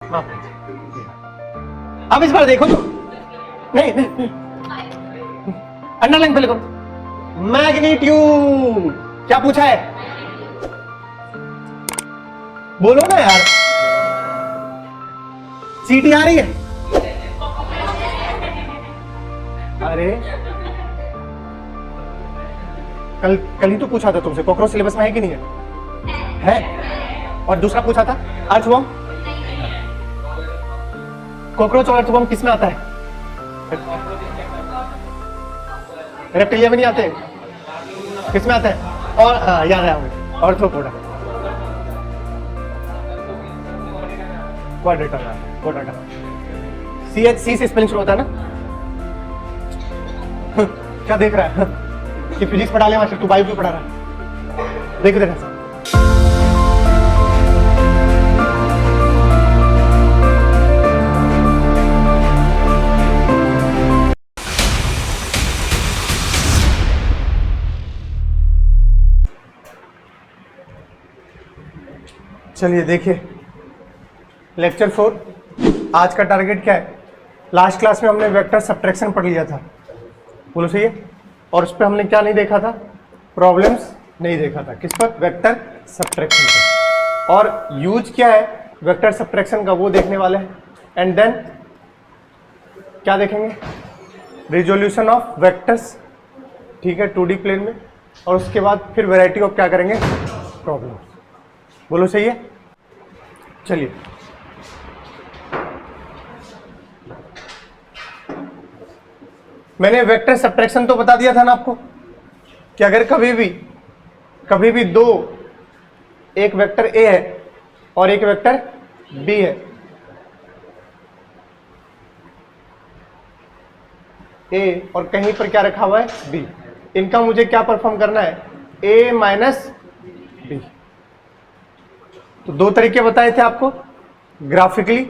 अब इस बार देखो तो नहीं अंडरलाइन पे लिखो मैग्नीट्यूड। क्या पूछा है बोलो ना यार। सीटी आ रही है? अरे कल ही तो पूछा था तुमसे, कॉकरोच सिलेबस में है कि नहीं है? और दूसरा पूछा था अर्थवॉर्म। कॉकरोच और अर्थवॉर्म किस में आता है? रेप्टिलिया में नहीं आते? किस में आता है? और याद है हमें ऑर्थ्रोपोडा। क्वाड्रेटा सी से स्पेलिंग शुरू होता है ना। क्या देख रहा है कि फिजिक्स पढ़ा ले मास्टर, तू बायो क्यों पढ़ा रहा है? देख दे रहा। चलिए देखिए लेक्चर 4। आज का टारगेट क्या है? लास्ट क्लास में हमने वेक्टर सब्ट्रैक्शन पढ़ लिया था, बोलो सही है। और उस पर हमने क्या नहीं देखा था? प्रॉब्लम्स नहीं देखा था। किस पर? वेक्टर सब्ट्रैक्शन पर। और यूज क्या है वेक्टर सब्ट्रैक्शन का वो देखने वाले हैं। एंड देन क्या देखेंगे? रिजोल्यूशन ऑफ वेक्टर्स, ठीक है, 2D प्लेन में। और उसके बाद फिर वैरायटी ऑफ क्या करेंगे? प्रॉब्लम। बोलो सही है। चलिए मैंने वेक्टर सब्ट्रैक्शन तो बता दिया था ना आपको कि अगर कभी भी दो, एक वेक्टर ए है और एक वेक्टर बी है, ए और कहीं पर क्या रखा हुआ है? बी। इनका मुझे क्या परफॉर्म करना है? ए माइनस बी। तो दो तरीके बताए थे आपको ग्राफिकली।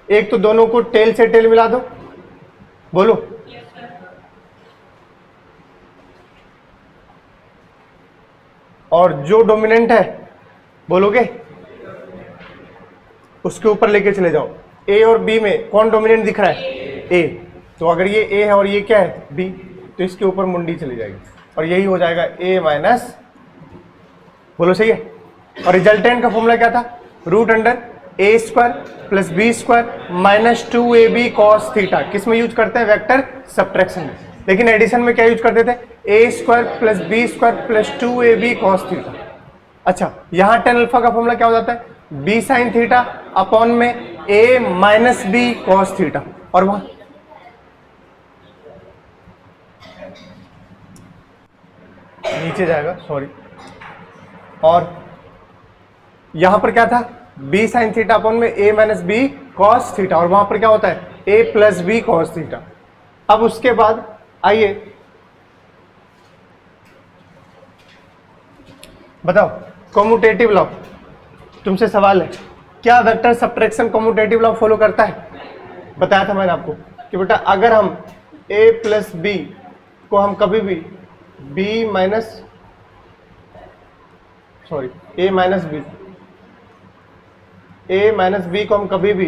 एक तो दोनों को टेल से टेल मिला दो, बोलो। और जो डोमिनेंट है बोलोगे उसके ऊपर लेके चले जाओ। ए और बी में कौन डोमिनेंट दिख रहा है? ए। तो अगर ये ए है और ये क्या है? बी, तो इसके ऊपर मुंडी चली जाएगी और यही हो जाएगा ए माइनस, बोलो सही है। और रिजल्टेंट का फॉर्मूला क्या था? Root under a square plus B square minus 2ab cos theta. किस में यूज करते हैं? वेक्टर सब्ट्रैक्शन में। लेकिन एडिशन में क्या यूज करते थे? A square plus B square plus 2ab cos theta. अच्छा, यहाँ tan अल्फा का फॉर्मूला क्या हो जाता है? बी साइन थीटा अपॉन में ए माइनस बी कॉस थीटा। और वहां नीचे जाएगा, सॉरी। और यहां पर क्या था? बी साइन थीटा अपॉन में ए माइनस बी कॉस थीटा। और वहां पर क्या होता है? ए प्लस बी कॉस थीटा। अब उसके बाद आइए बताओ कॉम्यूटेटिव लॉ। तुमसे सवाल है, क्या vector subtraction commutative law follow करता है? बताया था मैंने आपको कि बेटा अगर हम a प्लस बी को हम कभी भी b minus a minus B को हम कभी भी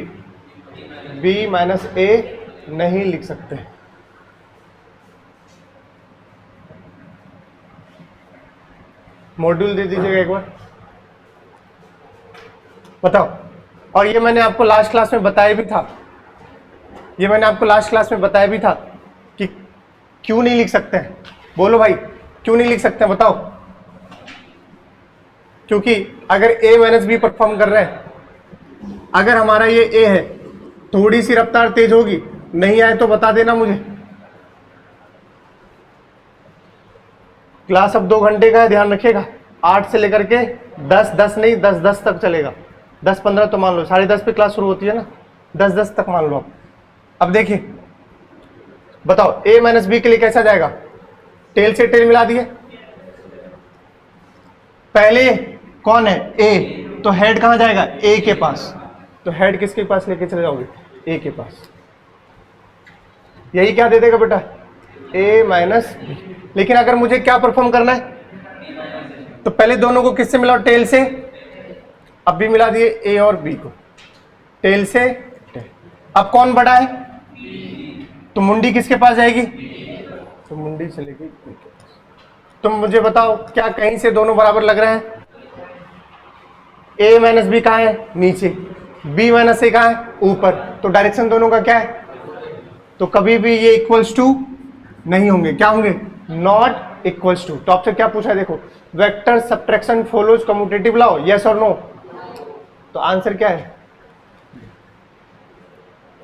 b माइनस a नहीं लिख सकते। मॉड्यूल दे दीजिएगा एक बार, बताओ। और ये मैंने आपको लास्ट क्लास में बताया भी था, कि क्यों नहीं लिख सकते हैं? बोलो भाई, क्यों नहीं लिख सकते हैं बताओ। क्योंकि अगर a माइनस बी परफॉर्म कर रहे हैं, अगर हमारा ये a है, थोड़ी सी रफ्तार तेज होगी, नहीं आए तो बता देना मुझे। क्लास अब 2 घंटे का है, ध्यान रखिएगा। 8 से लेकर के 10 नहीं 10 तक चलेगा। 10-15 तो मान लो, 10:30 पे क्लास शुरू होती है ना, 10 तक मान लो आप। अब देखिए बताओ a माइनस बी के लिए कैसा जाएगा? टेल से टेल मिला दिए। पहले कौन है? a, तो हेड कहां जाएगा? a के पास। तो हेड किसके पास लेके चले जाओगे? a के पास। यही क्या दे देगा बेटा? a minus B. लेकिन अगर मुझे क्या परफॉर्म करना है तो पहले दोनों को किससे मिलाओ? टेल से। अब भी मिला दिए ए और बी को। टेल से टेल। अब कौन बड़ा है, तो मुंडी किसके पास जाएगी, तो मुंडी चलेगी बी के पास। तुम मुझे बताओ क्या कहीं से दोनों बराबर लग रहे हैं, ए माइनस बी कहाँ है, नीचे, बी माइनस ए कहाँ है, ऊपर, तो डायरेक्शन दोनों का क्या है, तो कभी भी ये इक्वल्स टू नहीं होंगे, क्या होंगे, नॉट इक्वल्स टू। तो आपसे क्या पूछा है, देखो vector subtraction follows commutative law, yes और नो, तो आंसर क्या है,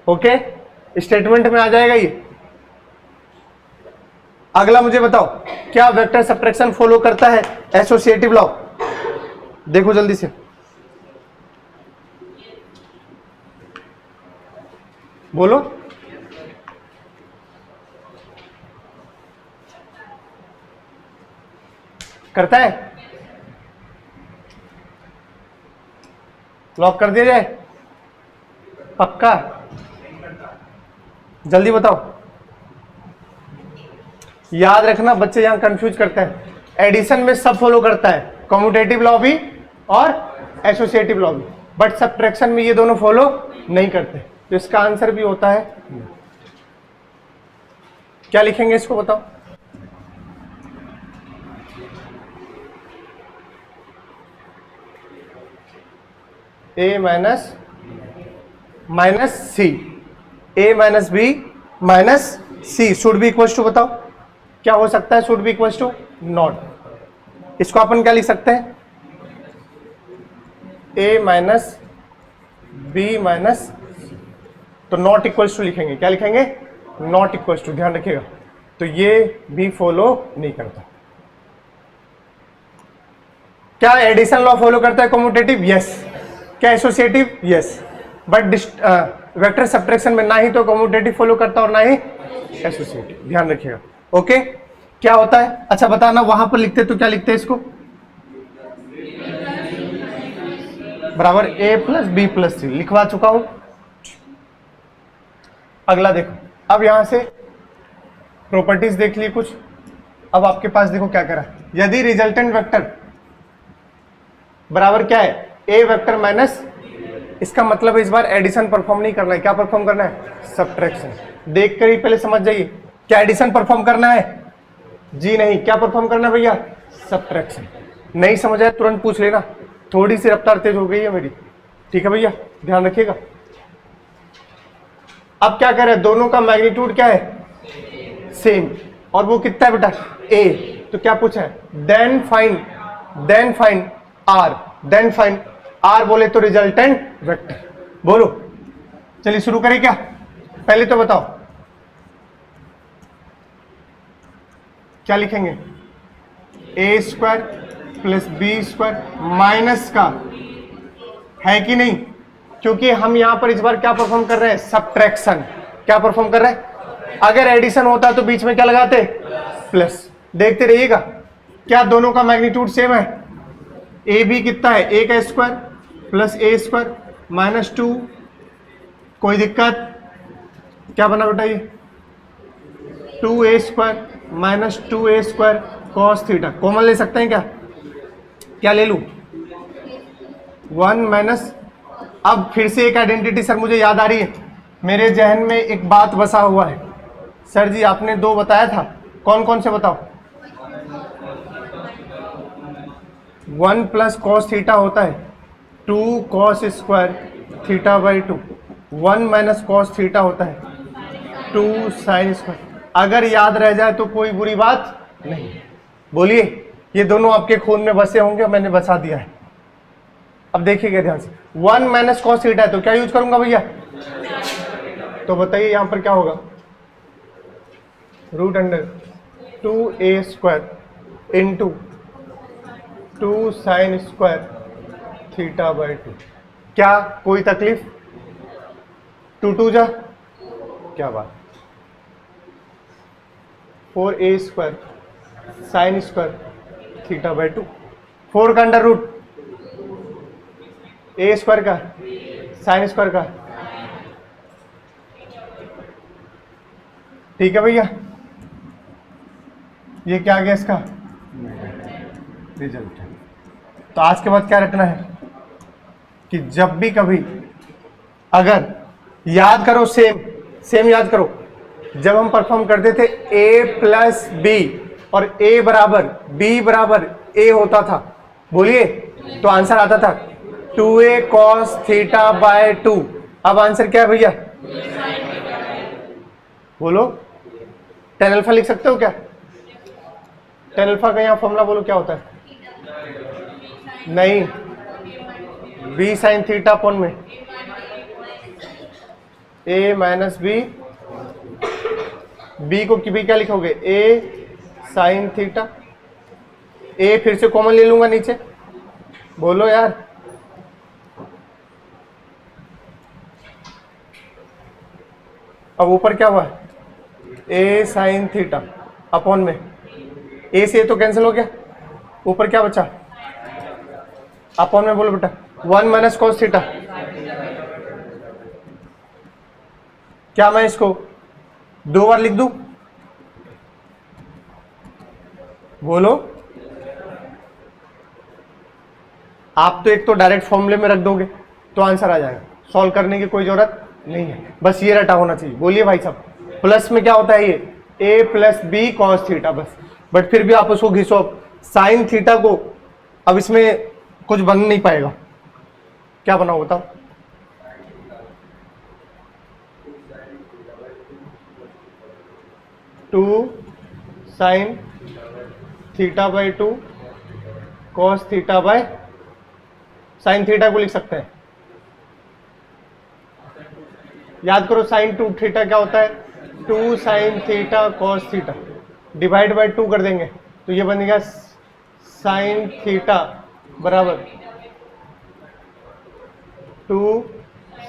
ओके, स्टेटमेंट में आ जाएगा ये। अगला मुझे बताओ क्या वेक्टर सब्ट्रैक्शन फॉलो करता है एसोसिएटिव लॉ, देखो जल्दी से बोलो, करता है, लॉक कर दिया जाए, पक्का, जल्दी बताओ। याद रखना बच्चे यहां कंफ्यूज करते हैं, एडिशन में सब फॉलो करता है, कम्यूटेटिव लॉ भी और एसोसिएटिव लॉ भी, बट सब्ट्रैक्शन में ये दोनों फॉलो नहीं करते, तो इसका आंसर भी होता है, क्या लिखेंगे इसको बताओ, a minus minus c, a minus b minus c should be equal to, बताओ क्या हो सकता है, should be equal to not. इसको अपन क्या लिख सकते हैं, ए माइनस बी माइनस, तो नॉट इक्वल टू लिखेंगे, क्या लिखेंगे, नॉट इक्वल टू, ध्यान रखिएगा, तो ये भी फॉलो नहीं करता। क्या एडिशन लॉ फॉलो करता है कम्यूटेटिव, यस, क्या associative, yes, but vector subtraction में ना ही तो कम्यूटेटिव फॉलो करता और ना ही एसोसिएटिव, ध्यान रखिएगा, ओके। क्या होता है, अच्छा बताना, वहां पर लिखते तो क्या लिखते हैं इसको, बराबर ए प्लस बी प्लस सी, लिखवा चुका हूं। अगला देखो, अब यहां से प्रॉपर्टीज देख ली कुछ, अब आपके पास देखो क्या करा, यदि रिजल्टेंट वेक्टर बराबर क्या है, ए वेक्टर माइनस, इसका मतलब इस बार एडिशन परफॉर्म नहीं करना है, क्या परफॉर्म करना है, सब्ट्रैक्शन। देख कर ही पहले समझ जाइए, क्या एडिशन परफॉर्म करना है, जी नहीं, क्या परफॉर्म करना है भैया, सब्ट्रैक्शन। नहीं समझ आया तुरंत पूछ लेना, थोड़ी सी रफ्तार तेज हो गई है मेरी, ठीक है भैया, ध्यान रखिएगा। अब क्या कह रहे हैं, दोनों का मैग्नीट्यूड क्या है, सेम, और वो कितना है बेटा, ए, तो क्या पूछा है, then find R, then find R बोले तो रिजल्टेंट वेक्टर, बोलो, चलिए शुरू करें क्या, पहले तो बताओ क्या लिखेंगे, a square plus B square minus का, है कि नहीं, क्योंकि हम यहां पर इस बार क्या परफॉर्म कर रहे हैं, सब्ट्रैक्शन, क्या परफॉर्म कर रहे हैं, अगर एडिशन होता तो बीच में क्या लगाते, प्लस, देखते रहिएगा, क्या दोनों का मैग्नीट्यूड सेम है, ए बी कितना है, ए का स्क्वायर प्लस ए स्क्वायर माइनस 2, कोई दिक्कत, क्या बना बेटा ये, 2a square minus 2a square cos theta, common ले सकते हैं क्या, क्या ले लूं, 1 माइनस, अब फिर से एक आइडेंटिटी सर मुझे याद आ रही है, मेरे जहन में एक बात बसा हुआ है, सर जी आपने 2 बताया था, कौन कौन से बताओ, 1 प्लस कॉस थीटा होता है 2 cos square theta by 2, 1 minus cos theta होता है 2 साइन स्क्वायर, अगर याद रह जाए तो कोई बुरी बात नहीं, बोलिए, ये दोनों आपके खून में बसे होंगे, मैंने बसा दिया है। अब देखिएगा ध्यान से, 1 माइनस कॉस थीटा है तो क्या यूज करूंगा भैया, तो बताइए यहां पर क्या होगा, root under 2a square into 2 sine square theta by 2, क्या कोई तकलीफ, 2 2 जा, क्या बात, 4a square sine square theta by 2, 4 का अंडर रूट ए स्क्वायर का साइन स्क्वायर का, ठीक है भैया, ये क्या आ गया इसका रिजल्ट है। तो आज के बाद क्या रखना है कि जब भी कभी अगर याद करो, सेम याद करो, जब हम परफॉर्म करते थे a प्लस बी और a बराबर b बराबर a होता था, बोलिए, तो आंसर आता था 2a cos थीटा बाय 2। अब आंसर क्या है भैया? बोलो, tan अल्फा लिख सकते हो क्या? tan अल्फा का यहाँ फॉर्मूला बोलो क्या होता है? नहीं, b साइन थीटा अपॉन में a माइनस बी, b को b क्या लिखोगे? a साइन थीटा, a फिर से कॉमन ले लूंगा नीचे, बोलो यार। अब ऊपर क्या हुआ? a साइन थीटा अपॉन में a से तो कैंसिल हो गया, ऊपर क्या बचा? अपॉन में बोलो बेटा, 1 माइनस कॉस थीटा। क्या मैं इसको 2 बार लिख दूं? बोलो, आप तो एक तो डायरेक्ट फॉर्मूले में रख दोगे तो आंसर आ जाएगा, सॉल्व करने की कोई जरूरत नहीं है, बस ये रटा होना चाहिए। बोलिए भाई साहब, प्लस में क्या होता है? ये a plus B cos theta बस। बट फिर भी आप उसको घिसो, साइन थीटा को, अब इसमें कुछ बन नहीं पाएगा, क्या बनाओ बताओ? Two sine theta by 2 cos theta by sine theta को लिख सकते हैं, याद करो, साइन 2 थीटा क्या होता है? 2 sine theta cos theta, divide by 2 कर देंगे तो ये बन गया साइन थीटा बराबर 2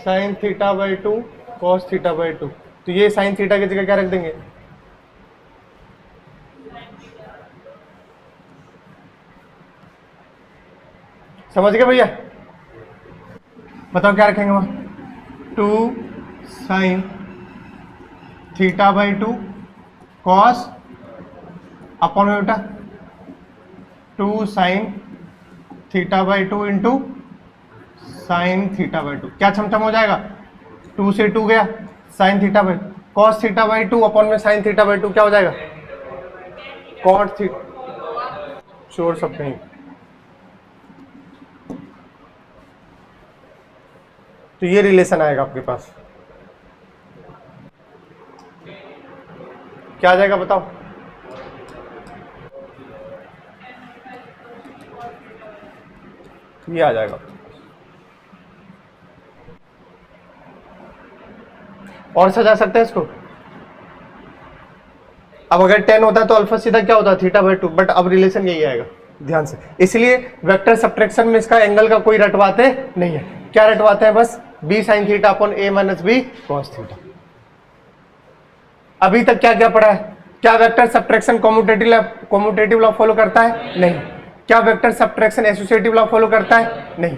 sine theta by 2 cos theta by 2। तो ये साइन थीटा की जगह क्या रख देंगे? समझ गए भैया? बताओ क्या रखेंगे वहां? 2 sine theta by 2 cos upon में बेटा 2 sine theta by 2 into sine theta by 2। क्या छमछम हो जाएगा? 2 से 2 गया, sine theta by cos theta by 2 upon में साइन थीटा बाई 2 क्या हो जाएगा? Cot theta. छोड़ सकते हैं, तो ये रिलेशन आएगा आपके पास, क्या आ जाएगा बताओ? ये आ जाएगा। और सजा सकते हैं इसको। अब अगर 10 होता है तो अल्फा सीधा क्या होता है? थीटा बाई 2, बट अब रिलेशन यही आएगा, ध्यान से। इसलिए वेक्टर सब्ट्रैक्शन में इसका एंगल का कोई रटवाते नहीं है। क्या रटवाते हैं? बस b sine theta upon a minus B cos theta. अभी तक क्या क्या पढ़ा है? क्या vector subtraction commutative law follow करता है? नहीं। क्या vector subtraction associative law follow करता है? नहीं।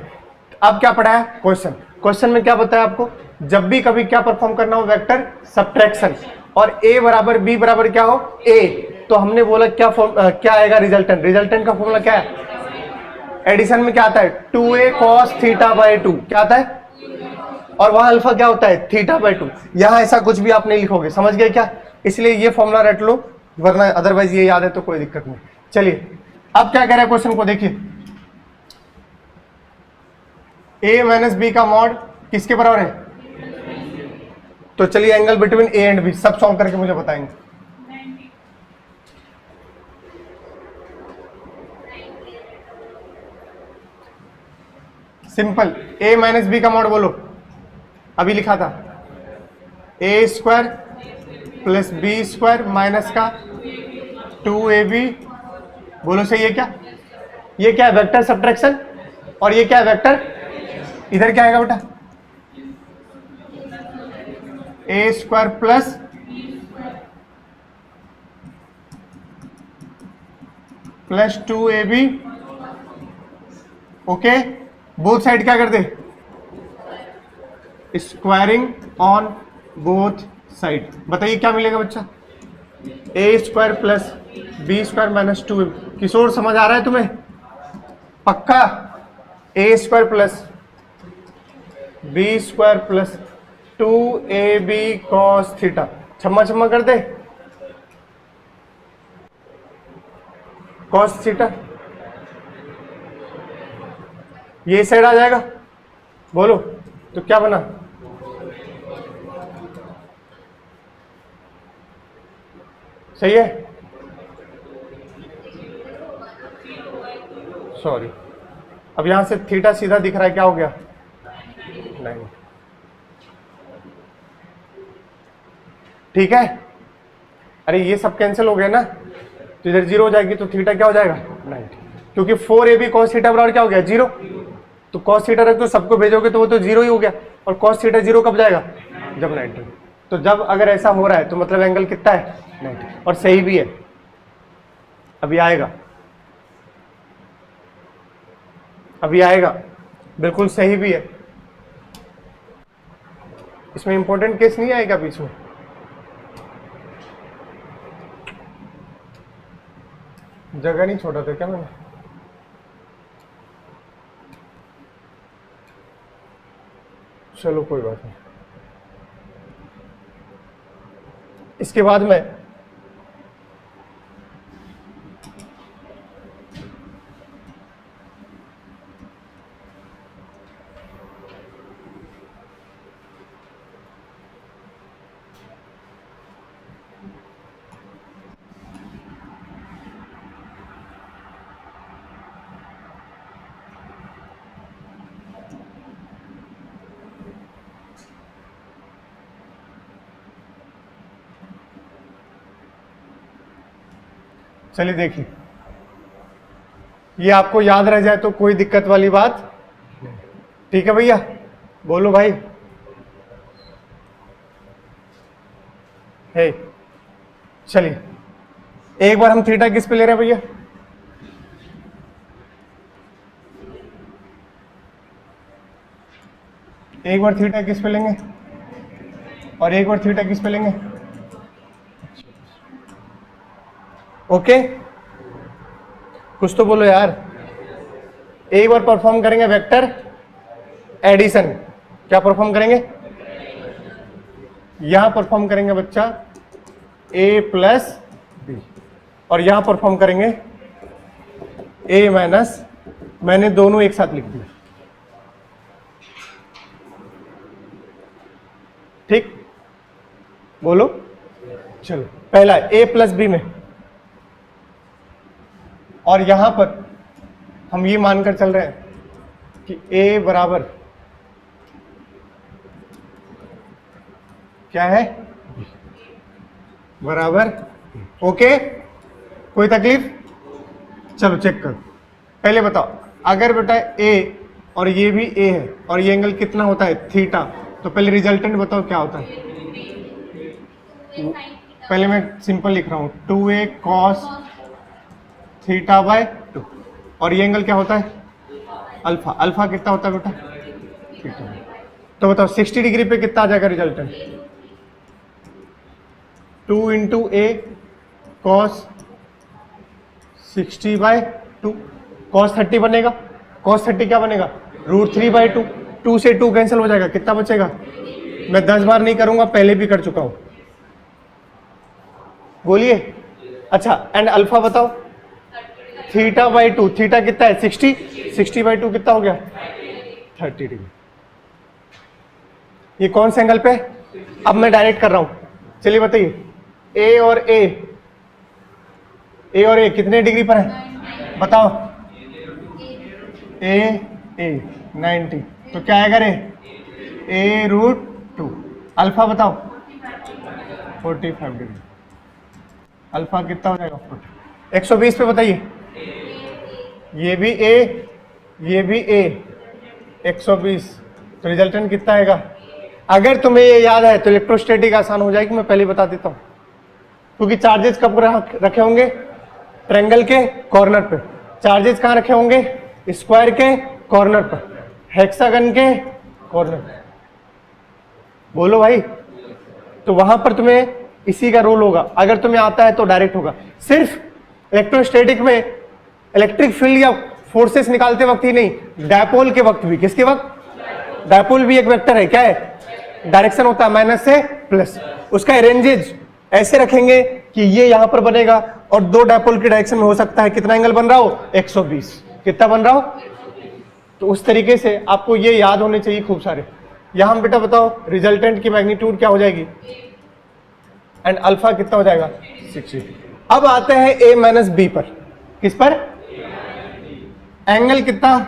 अब क्या पढ़ा है? क्वेश्चन में क्या बताया आपको? जब भी कभी क्या परफॉर्म करना हो? वेक्टर सब्ट्रैक्शन, और a बराबर b बराबर क्या हो? a, तो हमने बोला क्या आएगा? रिजल्टेंट का फॉर्मूला क्या है? एडिशन में क्या आता है? 2a cos थीटा बाई 2 क्या आता है? और वहां अल्फा क्या होता है? Theta by 2। यहां ऐसा कुछ भी आप नहीं लिखोगे, समझ गए क्या? इसलिए ये फॉर्मूला रट लो, वरना अदरवाइज ये याद है तो कोई दिक्कत नहीं। चलिए अब क्या कह रहा है क्वेश्चन को देखिए, a माइनस बी का मॉड किसके बराबर है? तो चलिए angle between a and b सब सॉल्व करके मुझे बताएंगे। सिंपल, a माइनस बी का मॉड बोलो, अभी लिखा था a square plus B square minus का 2ab, बोलो सही है क्या? ये क्या है? वेक्टर सब्ट्रैक्शन, और ये क्या है? वेक्टर। इधर क्या आएगा बेटा? a square plus plus 2ab, okay. Both side क्या कर दे? Squaring on both side. बताइए क्या मिलेगा बच्चा? a square plus B square minus 2ab। Kishore समझ आ रहा है तुम्हें? पक्का? a square plus B square plus 2ab cos theta, छम्मा छम्मा कर दे, cos थीटा, ये साइड आ जाएगा, बोलो तो क्या बना, सही है, सॉरी, अब यहां से थीटा सीधा दिख रहा है, क्या हो गया, नहीं, ठीक है, अरे ये सब कैंसिल हो गया ना, तो इधर जीरो हो जाएगी, तो थीटा क्या हो जाएगा 90, क्योंकि 4ab cos थीटा बराबर क्या हो गया 0, तो cos थीटा रख दो, सबको भेजोगे तो वो तो 0 ही हो गया, और cos थीटा 0 कब जाएगा, जब 90, तो जब अगर ऐसा हो रहा है तो मतलब एंगल कितना है 90, और सही भी है, अभी आएगा, अभी आएगा, बिल्कुल सही भी है, इसमें इंपॉर्टेंट केस नहीं आएगा बीच में, जगह नहीं छोड़ा था क्या मैंने, चलो कोई बात नहीं, इसके बाद में चलिए देखिए, ये आपको याद रह जाए तो कोई दिक्कत वाली बात, ठीक है भैया, बोलो भाई, हे, चलिए एक बार हम थीटा किस पे ले रहे हैं भैया, एक बार थीटा किस पे लेंगे, और एक बार थीटा किस पे लेंगे, ओके, कुछ तो बोलो यार, एक बार परफॉर्म करेंगे वेक्टर एडिशन, क्या परफॉर्म करेंगे, यहां परफॉर्म करेंगे बच्चा a प्लस बी, और यहां परफॉर्म करेंगे a माइनस, मैंने दोनों एक साथ लिख दिया, ठीक, बोलो, चलो पहला a प्लस बी में, और यहां पर हम ये मानकर चल रहे हैं कि a बराबर क्या है, बराबर, ओके, कोई तकलीफ, चलो चेक करो, पहले बताओ, अगर बेटा a और ये भी a है और ये एंगल कितना होता है थीटा, तो पहले रिजल्टेंट बताओ क्या होता है, पहले मैं सिंपल लिख रहा हूं 2a cos थीटा बाय 2, और ये एंगल क्या होता है अल्फा, अल्फा कितना होता है बेटा थीटा, तो बताओ 60 डिग्री पे कितना आ जाएगा resultant, 2 into A cos 60 by 2, cos 30 बनेगा, कॉस 30 क्या बनेगा √3 बाय 2, 2 से 2 कैंसिल हो जाएगा, कितना बचेगा, मैं 10 बार नहीं करूंगा, पहले भी कर चुका हूं, बोलिए, अच्छा एंड अल्फा बताओ, थीटा बाई 2, थीटा कितना है 60, 60 बाई 2 कितना हो गया 30 डिग्री, ये कौन से एंगल पे, अब मैं डायरेक्ट कर रहा हूं, चलिए बताइए, ए और ए कितने डिग्री पर है बताओ, ए 90, तो क्या आएगा रे a√2, अल्फा बताओ 45 डिग्री, अल्फा कितना हो जाएगा 120 पे बताइए, ये भी a ये भी a 120, तो रिजल्टेंट कितना आएगा, अगर तुम्हें ये याद है तो इलेक्ट्रोस्टैटिक आसान हो जाएगी, मैं पहले बता देता हूं, क्योंकि चार्जेस कब रखे होंगे ट्रायंगल के कॉर्नर पे, चार्जेस कहां रखे होंगे स्क्वायर के कॉर्नर पर, हेक्सागन के कॉर्नर पर, बोलो भाई, तो वहां पर तुम्हें इसी का रोल होगा, अगर तुम्हें आता है तो डायरेक्ट होगा, सिर्फ इलेक्ट्रोस्टैटिक में इलेक्ट्रिक फील्ड या फोर्सेस निकालते वक्त ही नहीं, डायपोल के वक्त भी, किसके वक्त डायपोल भी एक वेक्टर है, क्या है, डायरेक्शन होता है माइनस से प्लस, उसका अरेंजेज ऐसे रखेंगे कि ये यहां पर बनेगा और दो डायपोल की डायरेक्शन में हो सकता है कितना एंगल बन रहा हो, 120, कितना बन रहा हो। तो उस तरीके से आपको ये याद होने चाहिए खूब सारे। यहां बेटा बताओ रिजल्टेंट की मैग्नीट्यूड क्या हो जाएगी, एंड अल्फा कितना हो जाएगा 60। अब आते हैं a माइनस बी पर, किस पर, एंगल कितना,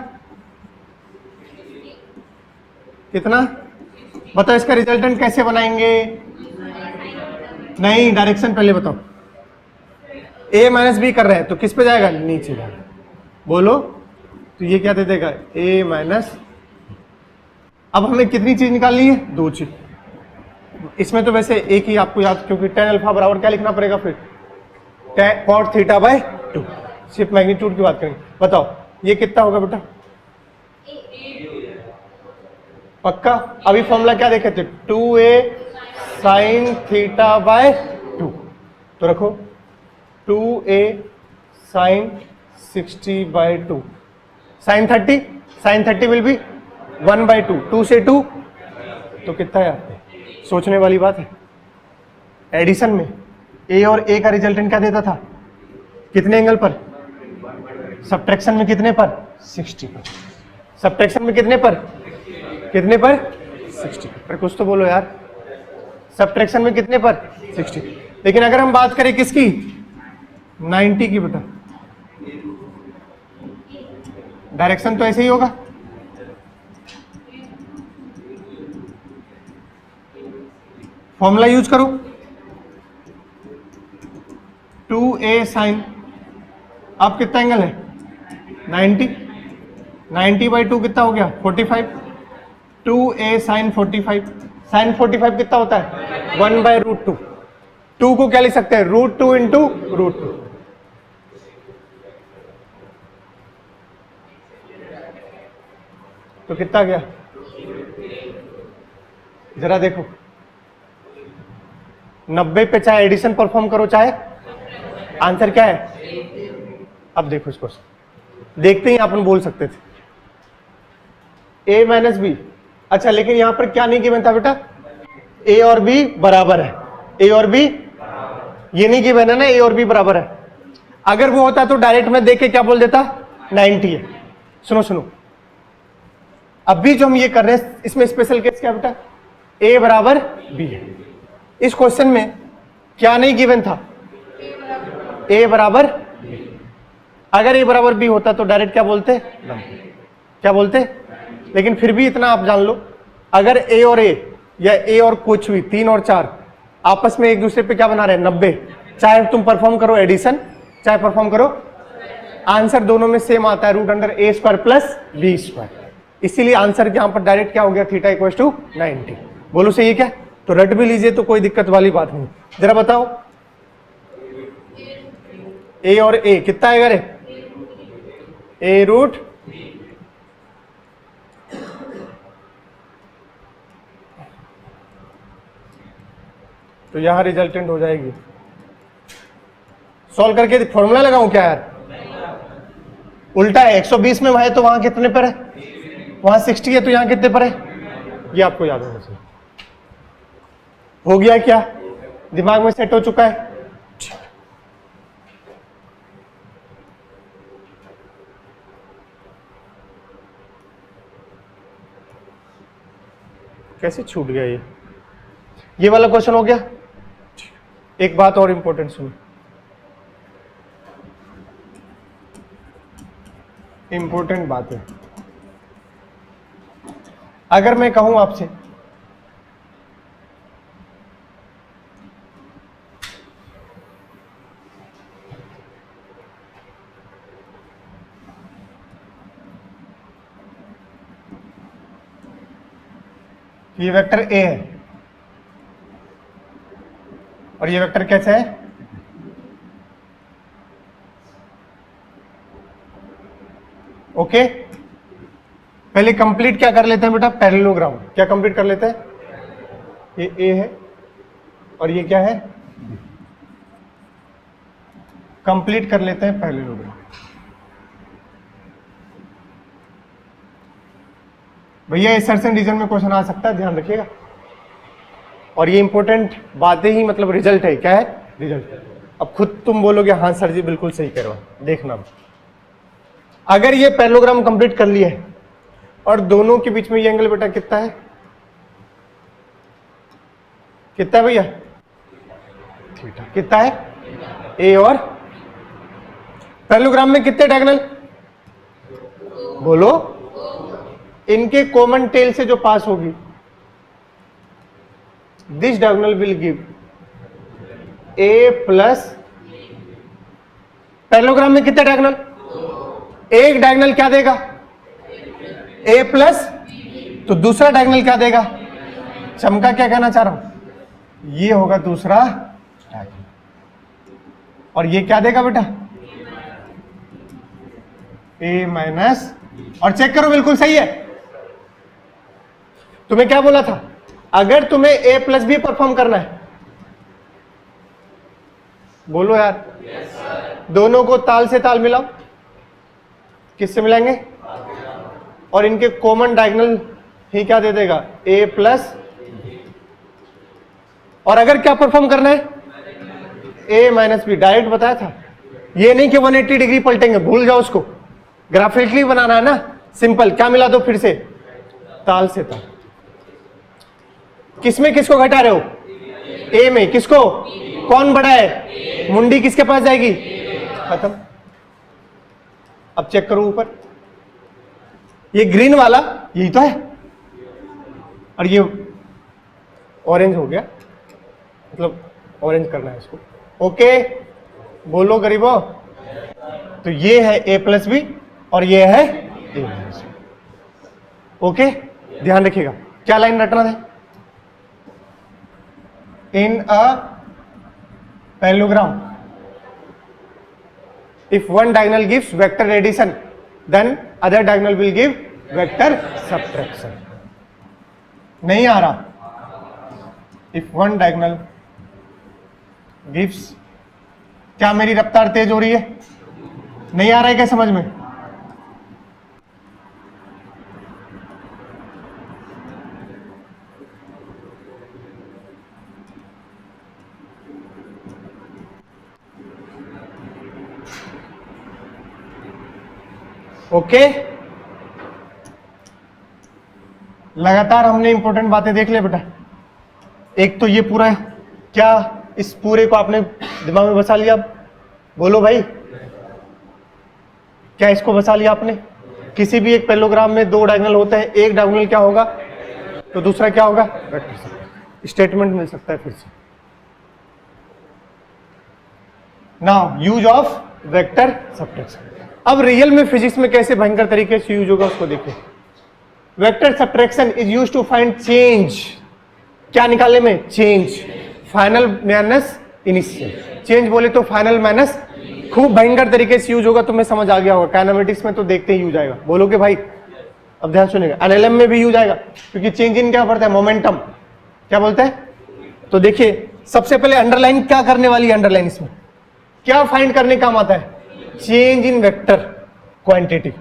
कितना बताओ, इसका रिजल्टेंट कैसे बनाएंगे, नहीं डायरेक्शन पहले बताओ, a माइनस बी कर रहे हैं तो किस पे जाएगा, नीचे जाएगा, बोलो, तो ये क्या दे देगा a माइनस। अब हमें कितनी चीज निकालनी है, दो चीज, इसमें तो वैसे एक ही आपको याद, क्योंकि tan अल्फा बराबर क्या लिखना पड़ेगा फिर, cot थीटा बाय 2, सिर्फ मैग्नीट्यूड की बात करेंगे। बताओ ये कितना होगा बेटा, पक्का, अभी फॉर्मूला क्या देखे थे, 2a साइन थीटा बाय 2, तो रखो 2a sine 60 by 2, sine 30 will be 1/2, 2 से 2 तो कितना है, सोचने वाली बात है। एडिशन में a और a का रिजल्टेंट क्या देता था, कितने एंगल पर, सब्ट्रैक्शन में कितने पर, 60 पर, सब्ट्रैक्शन में कितने पर, 60 पर, कुछ तो बोलो यार, सब्ट्रैक्शन में कितने पर, 60। लेकिन अगर हम बात करें किसकी, 90 की बेटा, डायरेक्शन तो ऐसे ही होगा, फॉर्मूला यूज करो, 2a साइन, अब कितना एंगल है, 90 बाई 2 कितना हो गया, 45, 2a साइन 45, साइन 45 कितना होता है, 1/√2, 2 को क्या लिख सकते हैं, √2 इंटू √2, तो कितना गया, जरा देखो 90 पे चाहे एडिशन परफॉर्म करो चाहे, आंसर क्या है। अब देखो इसको, देखते ही अपन बोल सकते थे a माइनस बी, अच्छा लेकिन यहां पर क्या नहीं गिवन था बेटा, a और b बराबर है, a और b, ये नहीं गिवन है ना, a और b बराबर है। अगर वो होता तो डायरेक्ट में देख के क्या बोल देता, 90 है। सुनो अभी जो हम ये कर रहे हैं इसमें स्पेशल केस क्या बेटा, a बराबर b है। इस क्वेश्चन में क्या नहीं गिवन था, a बराबर b, अगर a बराबर b होता तो डायरेक्ट क्या बोलते, क्या बोलते, लेकिन फिर भी इतना आप जान लो, अगर a और a या a और कुछ भी 3 और 4 आपस में एक दूसरे पे क्या बना रहे हैं, 90, चाहे तुम परफॉर्म करो एडिशन चाहे परफॉर्म करो, आंसर दोनों में सेम आता है, √a² प्लस b², इसीलिए आंसर यहां पर डायरेक्ट क्या हो गया, थीटा इक्वल टू 90। बोलो सही है क्या, तो रट भी लीजिए तो कोई दिक्कत वाली बात नहीं। जरा बताओ a और a कितना आएगा रे, a√, तो यहां रिजल्टेंट हो जाएगी, सॉल्व करके फॉर्मूला लगाऊं क्या यार, उल्टा है, 120 में है तो वहां कितने पर है, वहां 60 है तो यहां कितने पर है, ये आपको याद होना चाहिए। हो गया क्या, दिमाग में सेट हो चुका है। कैसे छूट गया ये वाला क्वेश्चन हो गया। एक बात और इंपॉर्टेंट सुनो, इंपॉर्टेंट बात है, अगर मैं कहूं आपसे ये वेक्टर a है और ये वेक्टर कैसा है, ओके, पहले कंप्लीट क्या कर लेते हैं बेटा, पैरेललोग्राम, क्या कंप्लीट कर लेते हैं, ये a है और ये क्या है, कंप्लीट कर लेते हैं पैरेललोग्राम। भैया इंसर्शन रीजन में क्वेश्चन आ सकता है, ध्यान रखिएगा। और ये इंपॉर्टेंट बातें ही मतलब रिजल्ट है, क्या है रिजल्ट। अब खुद तुम बोलोगे हाँ सर जी बिल्कुल सही करो, देखना अगर ये पैरेललोग्राम कंप्लीट कर लिया है और दोनों के बीच में ये एंगल बेटा कितना है, कितना है भैया, थीटा। कितना है, ए और पैरेललोग्राम में कितने डायगोनल बोलो, इनके कॉमन टेल से जो पास होगी this diagonal will give a plus, parallelogram में कितने डायगोनल, एक डायगोनल क्या देगा ए प्लस, तो दूसरा डायगोनल क्या देगा, चमका क्या कहना चाह रहा हूं, ये होगा दूसरा डायगोनल, और ये क्या देगा बेटा ए माइनस, और चेक करो बिल्कुल सही है। तुम्हें क्या बोला था, अगर तुम्हें ए प्लस बी परफॉर्म करना है, बोलो यार, दोनों को ताल से ताल मिलाओ, किससे मिलाएंगे, और इनके कॉमन डायगोनल ही क्या दे देगा ए प्लस, और अगर क्या परफॉर्म करना है ए माइनस बी, डायरेक्ट बताया था, ये नहीं कि 180 डिग्री पलटेंगे, भूल जाओ उसको, ग्राफिकली बनाना है ना, सिंपल। क्या मिला दो फिर से, ताल से ताल। किसमें किसको घटा रहे हो, ए में, किसको, कौन बड़ा है, मुंडी किसके पास जाएगी, खत्म। अब चेक करो ऊपर, ये ग्रीन वाला यही तो है, और ये ऑरेंज हो गया, मतलब ऑरेंज करना है इसको, ओके बोलो गरीबों। तो ये है ए प्लस बी और ये है ए माइनस बी, ओके ध्यान रखिएगा। क्या लाइन रटना है, in a parallelogram if one diagonal gives vector addition then other diagonal will give vector subtraction। नहीं आ रहा, if one diagonal gives, क्या मेरी रफ्तार तेज हो रही है, नहीं आ रहा है क्या समझ में, ओके लगातार हमने इंपॉर्टेंट बातें देख ले बेटा। एक तो ये पूरा, क्या इस पूरे को आपने दिमाग में बसा लिया, बोलो भाई, क्या इसको बसा लिया आपने। किसी भी एक पैरेललोग्राम में दो डायगोनल होते हैं, एक डायगोनल क्या होगा तो दूसरा क्या होगा, स्टेटमेंट मिल सकता है फिर से। Now use of vector subtraction. अब रियल में फिजिक्स में कैसे भयंकर तरीके से यूज होगा उसको देखिए। Vector subtraction is used to find change, क्या निकालने में, change, final minus initial. Change बोले तो फाइनल माइनस, खूब भयंकर तरीके से यूज होगा, तुम्हें समझ आ गया होगा। काइनेमेटिक्स में तो देखते ही यूज आएगा, बोलोगे भाई, अब ध्यान सुनेगा। एलएलएम में भी यूज आएगा, क्योंकि चेंज इन क्या पड़ता है, मोमेंटम, क्या बोलते हैं। तो देखिए सबसे पहले अंडरलाइन क्या करने वाली है, अंडरलाइन इसमें क्या फाइंड करने काम आता है, चेंज इन वेक्टर क्वांटिटी।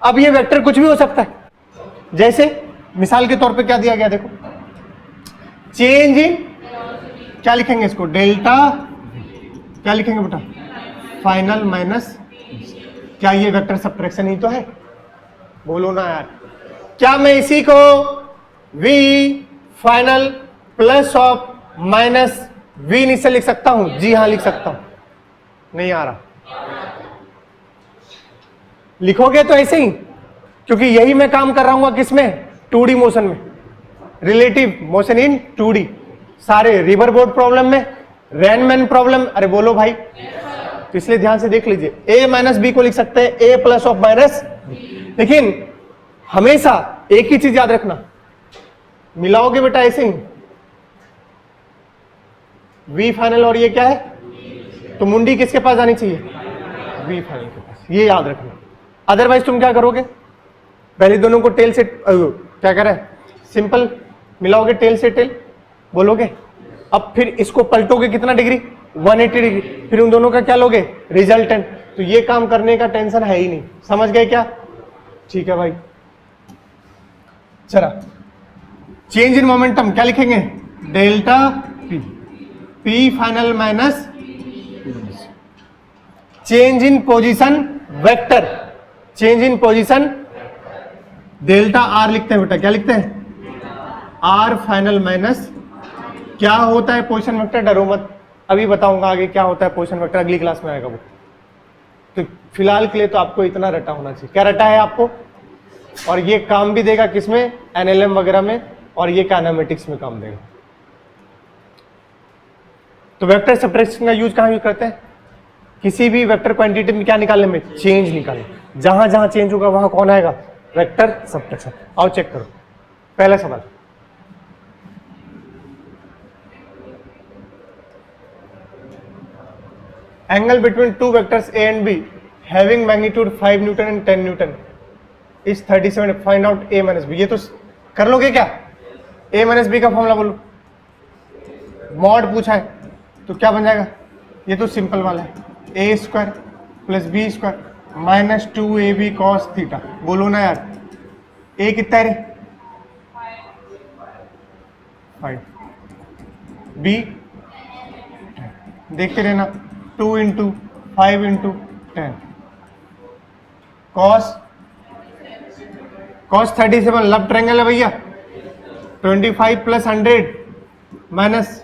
अब ये वेक्टर कुछ भी हो सकता है, जैसे मिसाल के तौर पे क्या दिया गया देखो, चेंज इन, क्या लिखेंगे इसको, डेल्टा, क्या लिखेंगे बेटा, फाइनल माइनस, क्या ये वेक्टर सब्ट्रैक्शन ही तो है, बोलो ना यार। क्या मैं इसी को v final plus of minus v initial लिख सकता हूं, जी हाँ लिख सकता हूं, नहीं आ रहा, लिखोगे तो ऐसे ही, क्योंकि यही मैं काम कर रहा हूं किसमें, 2D मोशन में, रिलेटिव मोशन इन 2D, सारे रिवर बोर्ड प्रॉब्लम में, रैनमैन प्रॉब्लम, अरे बोलो भाई, तो इसलिए ध्यान से देख लीजिए। a माइनस बी को लिख सकते हैं a प्लस ऑफ माइनस, लेकिन हमेशा एक ही चीज याद रखना, मिलाओगे बेटा ऐसे ही, v फाइनल और ये क्या है, तो मुंडी किसके पास जानी चाहिए, v फाइनल के पास, ये याद रखना। अदरवाइज तुम क्या करोगे, पहले दोनों को टेल से क्या कर रहा है, सिंपल मिलाओगे टेल से टेल, बोलोगे, अब फिर इसको पलटोगे कितना डिग्री, 180 डिग्री, फिर उन दोनों का क्या लोगे, रिजल्टेंट। तो ये काम करने का टेंशन है ही नहीं, समझ गए क्या, ठीक है भाई। चला, चेंज इन मोमेंटम क्या लिखेंगे, delta P, P final minus change in position vector, change in position delta R लिखते हैं बेटा, क्या लिखते हैं, आर फाइनल माइनस क्या होता है पोजीशन वेक्टर, डरो मत, अभी बताऊंगा आगे क्या होता है पोजीशन वेक्टर, अगली क्लास में आएगा वो। तो फिलहाल के लिए तो आपको इतना रटा होना चाहिए, क्या रटा है आपको, और ये काम भी देगा किसमें, एनएलएम वगैरह में, और ये काइनेमेटिक्स में काम देगा। तो वेक्टर सब्ट्रैक्शन का यूज कहां यूज करते हैं, किसी भी वेक्टर क्वांटिटी में क्या निकालने में, चेंज निकालने, जहां जहां चेंज होगा वहां कौन आएगा, वेक्टर सब्ट्रैक्शन। आओ चेक करो, पहला सवाल, angle between two vectors A and B having magnitude 5 newton and 10 newton is 37, find out A minus B. ये तो कर लोगे क्या, ए माइनस बी का फॉर्मूला बोलो, मॉड पूछा है तो क्या बन जाएगा, ये तो सिंपल वाला है, a square plus B square minus 2ab cos theta. बोलो ना यार, ए कितना है रे, 5, बी देखते रहना 2 into 5 into 10 cos 37, left triangle है भैया, 25 plus 100 minus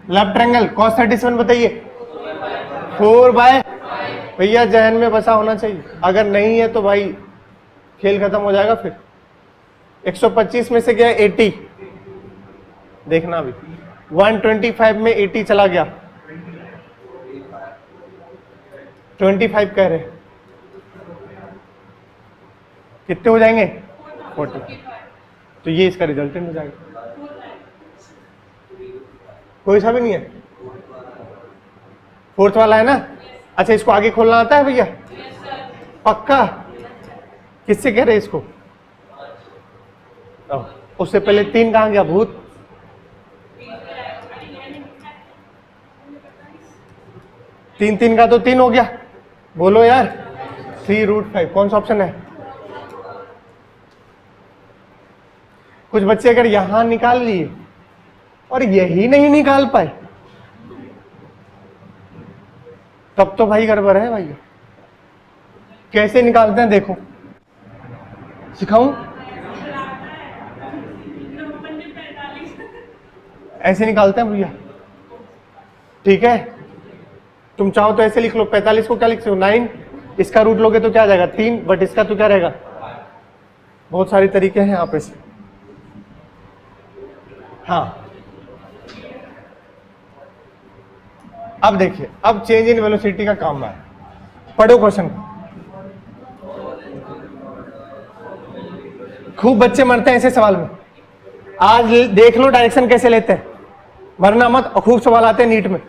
left triangle cos 37 बताइए, 4 बाय, भैया जहन में बसा होना चाहिए, अगर नहीं है तो भाई खेल खत्म हो जाएगा फिर। 125 में से गया 80, देखना अभी 125 में 80 चला गया, 25 कह रहे, कितने हो जाएंगे 40, तो ये इसका रिजल्टेंट हो जाएगा, कोई सा भी नहीं है, फोर्थ वाला है ना। अच्छा इसको आगे खोलना आता है भैया, पक्का, किससे कह रहे इसको, उससे पहले 3 कहां गया भूत, तीन का तो 3 हो गया, बोलो यार 3√5, कौन सा ऑप्शन है। कुछ बच्चे अगर यहां निकाल लिए और यही नहीं निकाल पाए तब तो भाई गड़बड़ है भाई। कैसे निकालते हैं देखो, सिखाऊं, ऐसे निकालते हैं भैया, ठीक है, तुम चाहो तो ऐसे लिख लो, 45 को क्या लिख सकते हो 9, इसका रूट लोगे तो क्या आ जाएगा 3, बट इसका तो क्या रहेगा, बहुत सारे तरीके हैं यहाँ पे से। हाँ अब देखिए, अब चेंज इन वेलोसिटी का काम है, पढ़ो क्वेश्चन, खूब बच्चे मरते हैं ऐसे सवाल में, आज देख लो डायरेक्शन कैसे लेते हैं, मरना मत, और खूब सवाल आते हैं नीट में।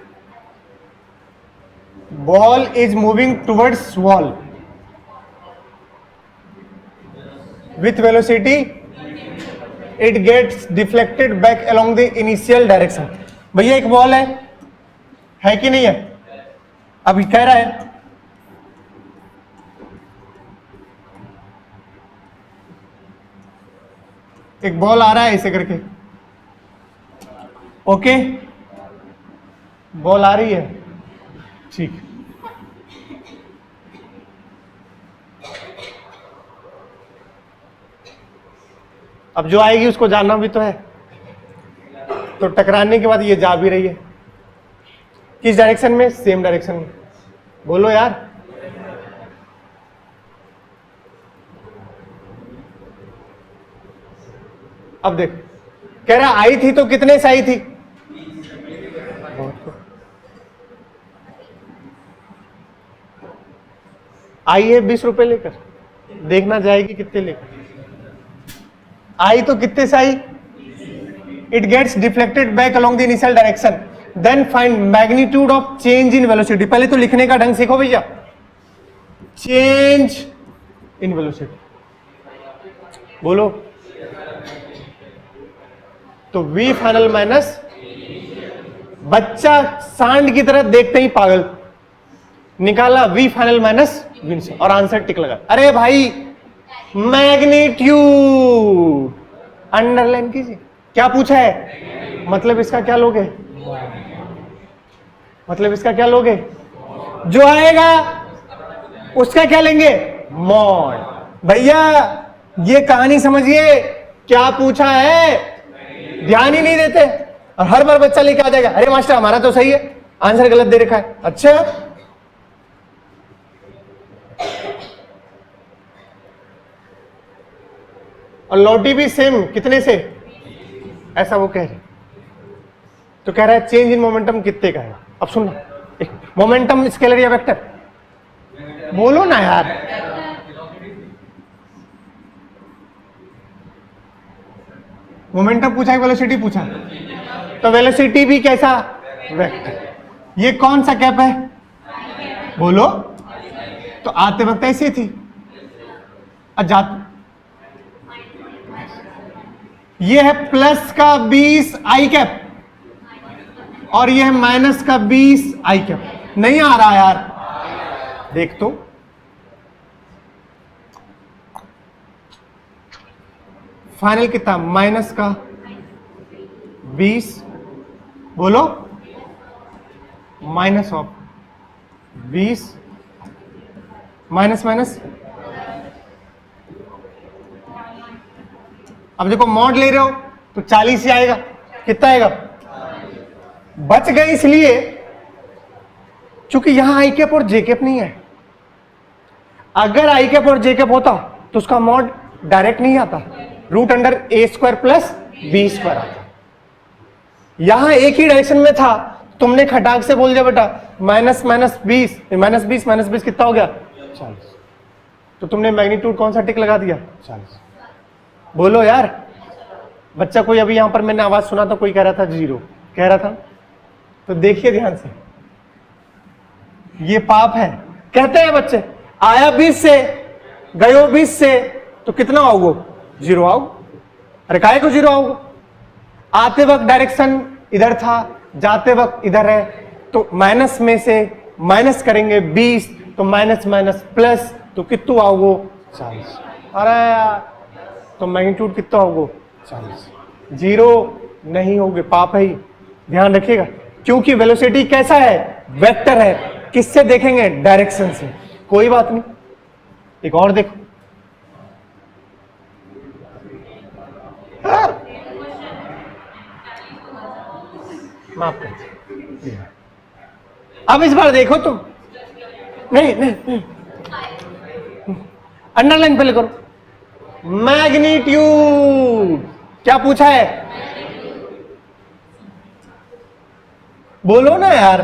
Ball is moving towards wall with velocity, it gets deflected back along the initial direction. भैया एक बॉल है कि नहीं है, अभी कह रहा है एक बॉल आ रहा है ऐसे करके, ओके, बॉल आ रही है, ठीक, अब जो आएगी उसको जानना भी तो है, तो टकराने के बाद ये जा भी रही है, किस डायरेक्शन में, सेम डायरेक्शन में, बोलो यार, अब देख, कह रहा आई थी तो कितने से आई थी, आई है 20 रुपए लेकर, देखना जाएगी कितने लेकर, आई तो कितने से आई, it gets deflected back along the initial direction, then find magnitude of change in velocity. पहले तो लिखने का ढंग सीखो भैया, चेंज इन वेलोसिटी बोलो, तो v फाइनल माइनस, बच्चा सांड की तरह देखते ही पागल, निकाला v फाइनल माइनस, और आंसर टिक लगा। अरे भाई मैग्नीट्यूड। अंडरलाइन कीजिए। क्या पूछा है? मतलब इसका क्या लोगे? मतलब इसका क्या लोगे? जो आएगा उसका क्या लेंगे? मॉड। भैया ये कहानी समझिए, क्या पूछा है ध्यान ही नहीं देते, और हर बार बच्चा लेके आ जाएगा, अरे मास्टर हमारा तो सही है, आंसर गलत दे रखा है। अच्छा, और लौटी भी सेम कितने से, ऐसा वो कह रहे। तो कह रहा है चेंज इन मोमेंटम कितने का है। अब सुनना, मोमेंटम स्केलर या वेक्टर, बोलो ना यार। मोमेंटम पूछा है, वेलोसिटी पूछा, तो वेलोसिटी भी कैसा? वेक्टर। ये कौन सा कैप है? बोलो। तो आते वक्त ऐसी थी, ये है प्लस का 20 आई कैप, और ये है माइनस का 20 आई कैप। नहीं आ रहा यार, देख तो। फाइनल कितना? माइनस का 20, बोलो, माइनस ऑफ 20, माइनस माइनस। अब देखो मॉड ले रहे हो तो 40 ही आएगा। कितना आएगा? बच गए इसलिए क्योंकि यहां आई कैप और जे कैप नहीं है। अगर आई कैप और जे कैप होता तो उसका मॉड डायरेक्ट नहीं आता, root under a square plus B square आता। यहां एक ही डायरेक्शन में था, तुमने खटाक से बोल दिया बेटा माइनस माइनस 20, माइनस 20 माइनस 20 कितना हो गया? 40। तो तुमने मैग्नीट्यूड कौन सा टिक लगा दिया? 40। बोलो यार। बच्चा कोई अभी यहां पर मैंने आवाज सुना तो कोई कह रहा था 0 कह रहा था, तो देखिए ध्यान से, ये पाप है। कहते हैं बच्चे आया 20 से गयो 20 से तो कितना आओगे? 0 आओ। अरे काहे को 0 आओगे? आते वक्त डायरेक्शन इधर था, जाते वक्त इधर है, तो माइनस में से माइनस करेंगे 20, तो माइनस माइनस प्लस, तो कितना आओगे? 40। अरे यार, तो मैग्नीट्यूड कितना होगा? 40। 0 नहीं होगे, पाप है ही। ध्यान रखिएगा, क्योंकि वेलोसिटी कैसा है? वेक्टर है। किससे देखेंगे? डायरेक्शन से। कोई बात नहीं, एक और देखो। माफ कर। अब इस बार देखो तुम, नहीं नहीं, अंडरलाइन पहले करो। मैग्नीट्यूड क्या पूछा है? बोलो ना यार,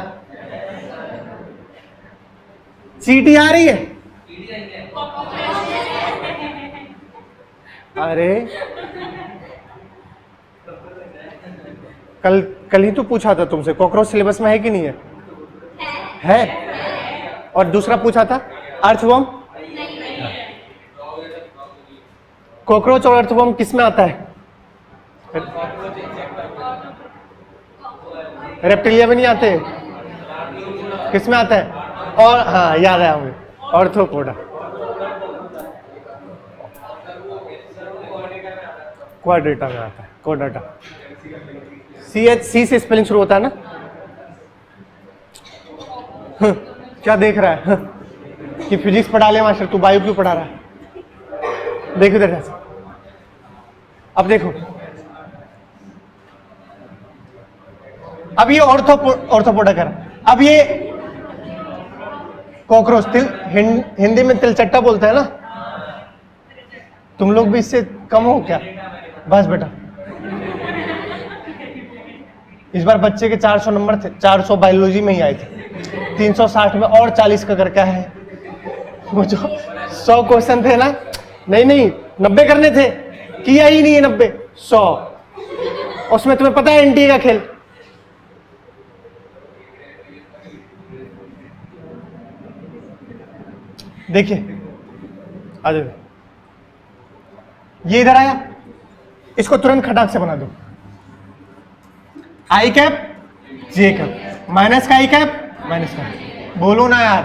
चीटी आ रही है? अरे कल ही तो पूछा था तुमसे, कॉकरोच सिलेबस में है कि नहीं है? है। और दूसरा पूछा था अर्थवर्म। कॉकरोच और अर्थवर्म किस में आता है? रेप्टिलिया में नहीं आते? किस में आता है? और हाँ याद है हमें, ऑर्थोपोडा। क्वाड्रेटा में आता है, क्वाड्रेटा। सी से स्पेलिंग शुरू होता है ना। क्या देख रहा है कि फिजिक्स पढ़ा ले मास्टर, तू बायो क्यों पढ़ा रहा है? देखो इधर से। अब देखो, अब ये ऑर्थोपोडा कर, अब ये कॉकरोच, हिंदी में तिलचट्टा बोलते हैं ना। तुम लोग भी इससे कम हो क्या? बस बेटा, इस बार बच्चे के 400 नंबर थे, 400 बायोलॉजी में ही आए थे, 360 में और 40 का करके है। वो जो 100 क्वेश्चन थे ना, नहीं 90 करने थे, किया ही नहीं है 90, 100। उसमें तुम्हें पता है एनटीए का खेल। देखिए आ जाओ, ये इधर आया, इसको तुरंत खटाक से बना दो। आई कैप जे कैप, माइनस का आई कैप माइनस का, बोलो ना यार।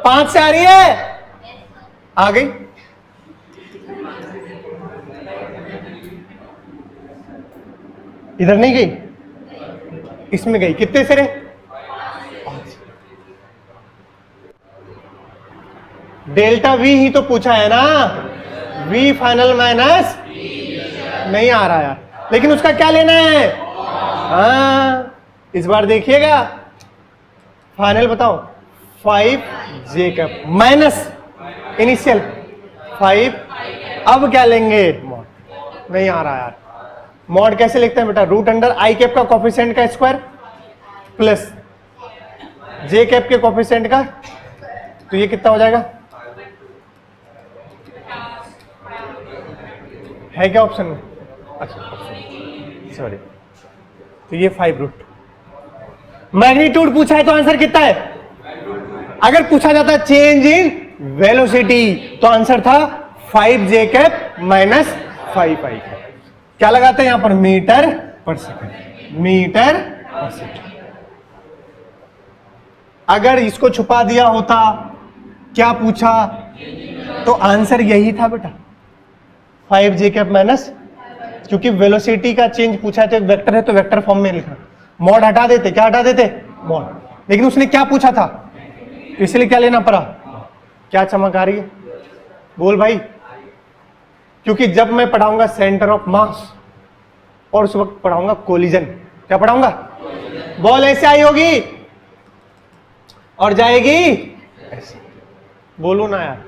5 से आ रही है, आ गई। इधर नहीं गई, इसमें गई, कितने से रे? डेल्टा वी ही तो पूछा है ना, वी फाइनल माइनस, नहीं आ रहा यार, लेकिन उसका क्या लेना है? हाँ, इस बार देखिएगा, फाइनल बताओ, 5 जे कैप माइनस इनिशियल 5, अब क्या लेंगे? मॉड, नहीं आ रहा यार। मॉड कैसे लिखते हैं बेटा? रूट अंडर आई कैप का कोफिशिएंट का स्क्वायर प्लस जे कैप के कोफिशिएंट का, तो ये कितना हो जाएगा? है क्या ऑप्शन में? अच्छा सॉरी, तो ये 5 रूट। मैग्नीट्यूड पूछा है तो आंसर कितना है? अगर पूछा जाता चेंज इन वेलोसिटी तो आंसर था 5 जे कैप माइनस 5 आई कैप। क्या लगाते हैं यहां पर? मीटर पर सेकंड, मीटर पर सेकंड। अगर इसको छुपा दिया होता, क्या पूछा, तो आंसर यही था बेटा, 5 जे कैप माइनस, क्योंकि वेलोसिटी का चेंज पूछा है तो एक वेक्टर है तो वेक्टर फॉर्म में लिखना। मॉड हटा देते, क्या हटा देते? मॉड, लेकिन उसने क्या पूछा था, इसलिए क्या लेना पड़ा? क्या चमक आ रही है? बोल भाई, क्योंकि जब मैं पढ़ाऊंगा सेंटर ऑफ मास और उस वक्त पढ़ाऊंगा कोलिजन, क्या पढ़ाऊंगा? बॉल ऐसे आई होगी और जाएगी ऐसे, बोलो ना यार।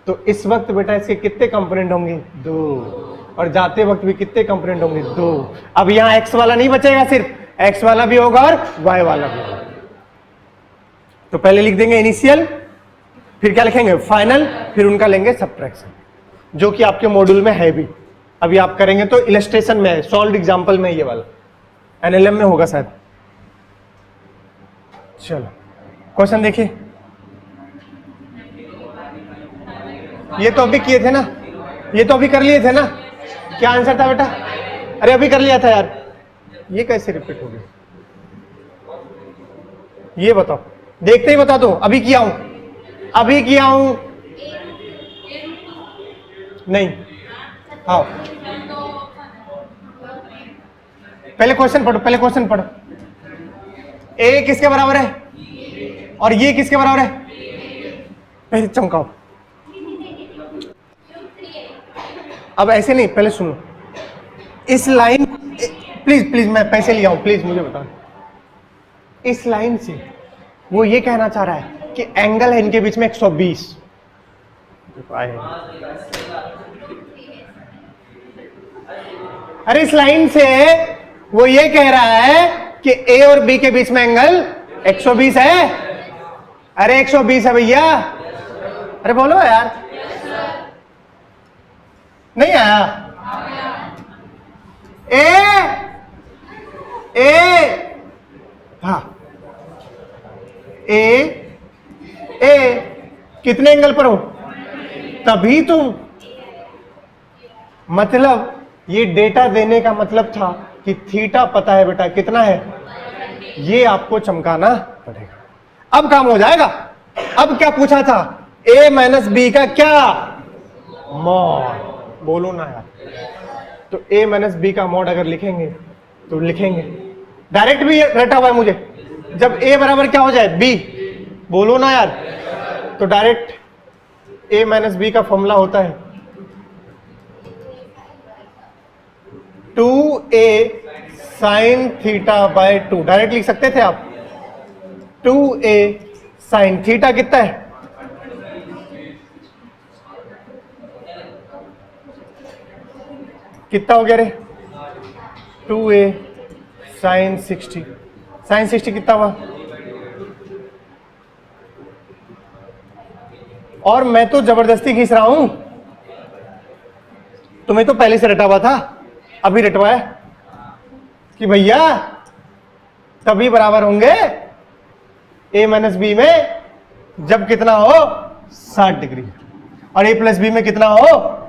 तो इस वक्त बेटा इसके कितने कंपोनेंट होंगे? 2, और जाते वक्त भी कितने कंपोनेंट होंगे? 2। अब यहां एक्स वाला नहीं बचेगा, सिर्फ एक्स वाला भी होगा और वाई वाला भी होगा। तो पहले लिख देंगे इनिशियल, फिर क्या लिखेंगे? फाइनल, फिर उनका लेंगे सब्ट्रैक्शन, जो कि आपके मॉड्यूल में है भी। अभी आप करेंगे तो इलस्ट्रेशन में है, सॉल्व एग्जांपल में ये वाला, एनएलएम में होगा शायद। चलो क्वेश्चन देखिए, ये तो अभी किए थे ना, ये तो अभी कर लिए थे ना। क्या आंसर था बेटा? अरे अभी कर लिया था यार, ये कैसे रिपीट हो गया? ये बताओ, देखते ही बता दो। अभी किया हूं, अभी किया हूं, नहीं। हाँ, पहले क्वेश्चन पढ़ो, पहले क्वेश्चन पढ़ो। ए किसके बराबर है और ये किसके बराबर है? पहले चमकाओ। अब ऐसे नहीं, पहले सुनो इस लाइन, प्लीज प्लीज मैं पैसे लिया हूं, प्लीज मुझे बताओ। इस लाइन से वो ये कहना चाह रहा है कि एंगल है इनके बीच में 120। अरे इस लाइन से वो ये कह रहा है कि ए और बी के बीच में एंगल 120 है। अरे 120 है भैया, अरे बोलो यार, नहीं आया? हाँ, ए कितने एंगल पर हो? तभी तो, मतलब ये डेटा देने का मतलब था कि थीटा पता है बेटा कितना है, ये आपको चमकाना पड़ेगा। अब काम हो जाएगा। अब क्या पूछा था? a माइनस बी का क्या मॉड, बोलो ना यार। तो a माइनस बी का मॉड अगर लिखेंगे तो लिखेंगे, डायरेक्ट भी रटा हुआ है मुझे, जब a बराबर क्या हो जाए? b, बोलो ना यार। तो डायरेक्ट a माइनस बी का फॉर्मूला होता है 2a sine theta by 2, direct लिख सकते थे आप। 2a साइन थीटा कितना है? कितना हो गया रे? 2a साइन 60, साइन 60 कितना हुआ? और मैं तो जबरदस्ती खींच रहा हूं, तुम्हें तो पहले से रटा हुआ था, अभी रटवाया कि भैया तभी बराबर होंगे a माइनस बी में जब कितना हो 60 डिग्री और a प्लस बी में कितना हो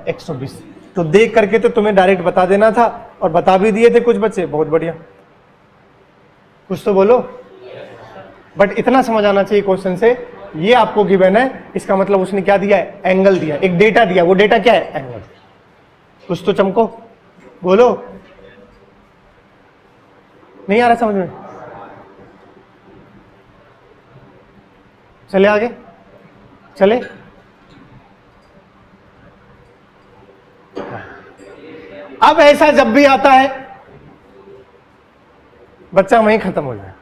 120। तो देख करके तो तुम्हें डायरेक्ट बता देना था और बता भी दिए थे कुछ बच्चे, बहुत बढ़िया, कुछ तो बोलो। बट इतना समझ आना चाहिए क्वेश्चन से, ये आपको गिवन है, इसका मतलब उसने क्या दिया है? एंगल दिया, एक डेटा दिया, वो डेटा क्या है? एंगल। कुछ तो चमको, बोलो। नहीं आ रहा समझ में? चले आगे, चले। अब ऐसा जब भी आता है बच्चा वहीं खत्म हो जाए।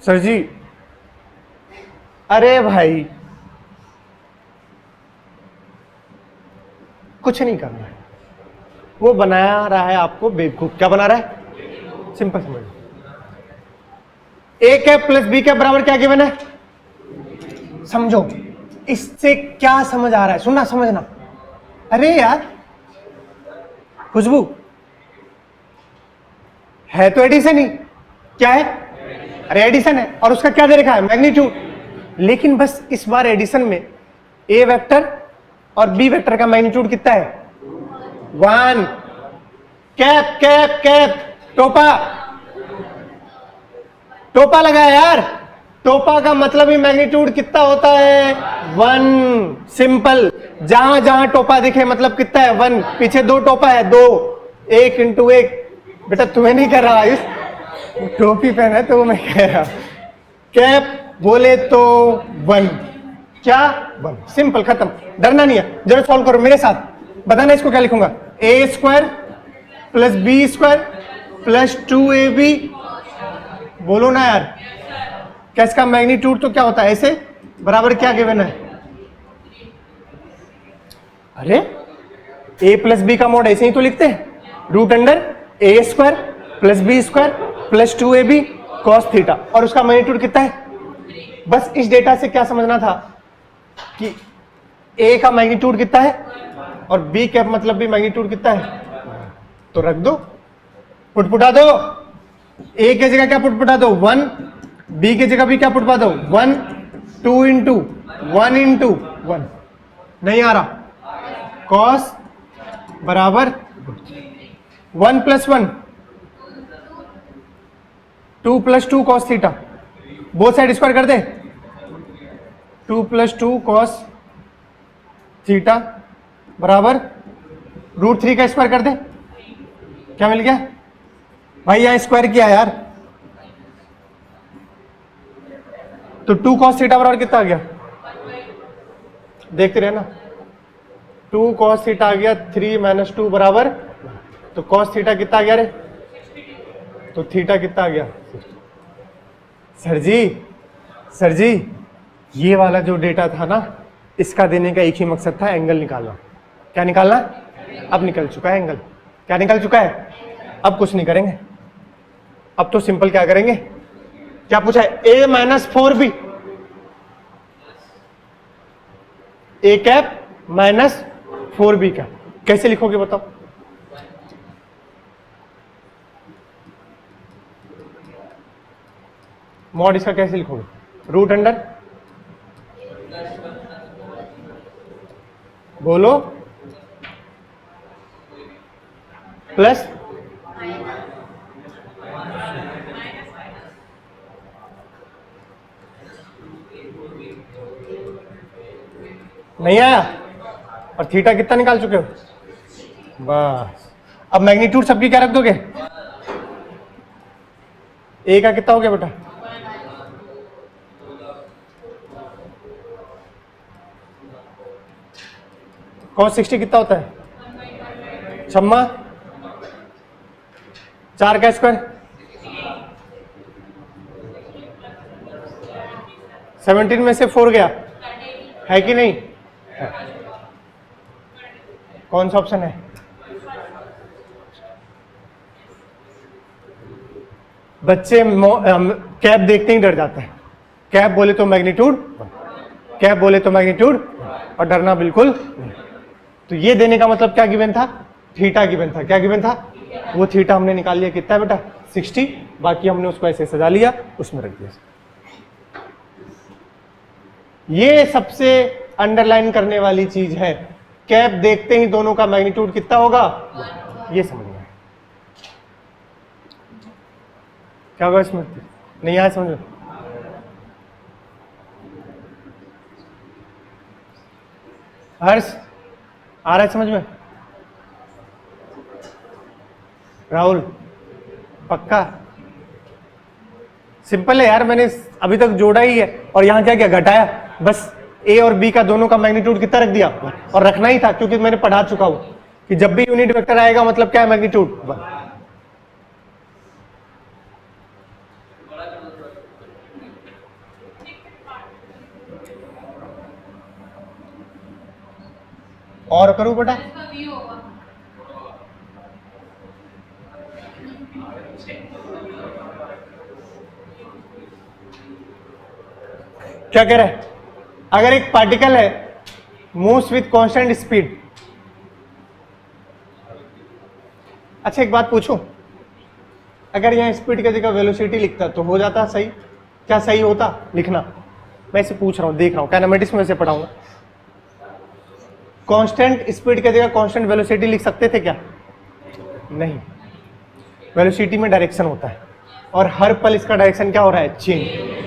सर जी, अरे भाई कुछ नहीं करना है, वो बना रहा है आपको बेवकूफ। क्या बना रहा है? सिंपल समझ। A cap plus B cap बराबर क्या गिवन है? समझो इससे क्या समझ आ रहा है, सुनना समझना। अरे यार खुशबू है तो एडिशन ही, क्या है? अरे एडिशन है, और उसका क्या दे रखा है? मैग्नीट्यूड। लेकिन बस इस बार एडिशन में ए वेक्टर और बी वेक्टर का मैग्नीट्यूड कितना है? 1। कैप कैप कैप टोपा, टोपा लगाया यार। टोपा का मतलब ही मैग्नीट्यूड कितना होता है? 1। सिंपल, जहां जहां टोपा दिखे मतलब कितना है? 1। पीछे 2 टोपा है, 2, 1 इंटू 1। बेटा तुम्हें नहीं कर रहा आयुष, टोपी पहना है तो मैं कह रहा। कैप बोले तो 1, क्या? 1। सिंपल, खत्म, डरना नहीं है। जरा सॉल्व करो मेरे साथ, बताना इसको क्या लिखूंगा? A square plus B square plus 2ab। बोलो ना यार, क्या इसका मैग्नीट्यूड तो क्या होता है? ऐसे बराबर क्या गिवन है? अरे a प्लस बी का मोड ऐसे ही तो लिखते हैं, root under a square plus B square plus 2ab cos theta. और उसका मैग्नीट्यूड कितना है? बस इस डेटा से क्या समझना था कि a का मैग्नीट्यूड कितना है और b कैप मतलब भी मैग्नीट्यूड कितना है, तो रख दो, पुटपुटा दो। a की जगह क्या पुटपुटा दो? 1। b की जगह भी क्या पुटपुटा दो? 1। 2 इंटू 1 इंटू 1। नहीं आ रहा। कॉस बराबर 1 plus 1 2 plus 2 cos theta, both side square कर दे। 2 प्लस 2 कॉस थीटा बराबर रूट 3 का स्क्वायर कर दे। क्या मिल गया भाई? यहां स्क्वायर किया यार, तो 2 कॉस थीटा बराबर कितना आ गया? देखते रहे ना, 2 कॉस थीटा आ गया 3 माइनस 2 बराबर, तो कॉस थीटा कितना आ गया रे? तो थीटा कितना आ गया? सर जी ये वाला जो डेटा था ना, इसका देने का एक ही मकसद था, एंगल निकालना। क्या निकालना? अब निकल चुका है एंगल। क्या निकल चुका है? अब कुछ नहीं करेंगे, अब तो सिंपल क्या करेंगे? क्या पूछा है? a minus 4b, A cap minus 4b cap. कैसे लिखोगे बताओ? मॉड इसका कैसे लिखोगे? रूट अंडर, बोलो, प्लस नहीं आया, और थीटा कितना निकाल चुके हो? बस अब मैग्नीट्यूड सबकी क्या रख दोगे? ए का कितना हो गया बेटा? cos 60 कितना होता है? छम्मा 4 का स्क्वायर 17 में से 4 गया है कि नहीं? है। कौन सा ऑप्शन है? बच्चे कैप देखते ही डर जाते हैं। कैप बोले तो मैग्नीट्यूड, कैप बोले तो मैग्नीट्यूड, और डरना बिल्कुल नहीं। तो ये देने का मतलब क्या गिवन था? थीटा गिवन था। क्या गिवन था? वो थीटा हमने निकाल लिया, कितना है बेटा? 60। बाकी हमने उसको ऐसे सजा लिया, उसमें रख दिया। ये सबसे अंडरलाइन करने वाली चीज है, कैप देखते ही दोनों का मैग्नीट्यूड कितना होगा, ये समझना है। क्या होगा इसमें? नहीं आया समझ? हर्ष आ रहा है समझ में? राहुल पक्का? सिंपल है यार, मैंने अभी तक जोड़ा ही है और यहाँ क्या क्या घटाया, बस ए और बी का दोनों का मैग्नीट्यूड कितना रख दिया, और रखना ही था क्योंकि मैंने पढ़ा चुका हूं कि जब भी यूनिट वेक्टर आएगा मतलब क्या है, मैग्नीट्यूड 1। और करूं बेटा, क्या कह रहा है, अगर एक पार्टिकल है मूव्स विथ कांस्टेंट स्पीड। अच्छा एक बात पूछूं, अगर यहां स्पीड की जगह वेलोसिटी लिखता तो हो जाता सही, क्या सही होता लिखना? मैं इसे पूछ रहा हूं, देख रहा हूं, काइनेमेटिक्स में से पढ़ाऊंगा। कांस्टेंट स्पीड की जगह कांस्टेंट वेलोसिटी लिख सकते थे क्या? नहीं, वेलोसिटी में डायरेक्शन होता है और हर पल इसका डायरेक्शन क्या हो रहा है, चेंज।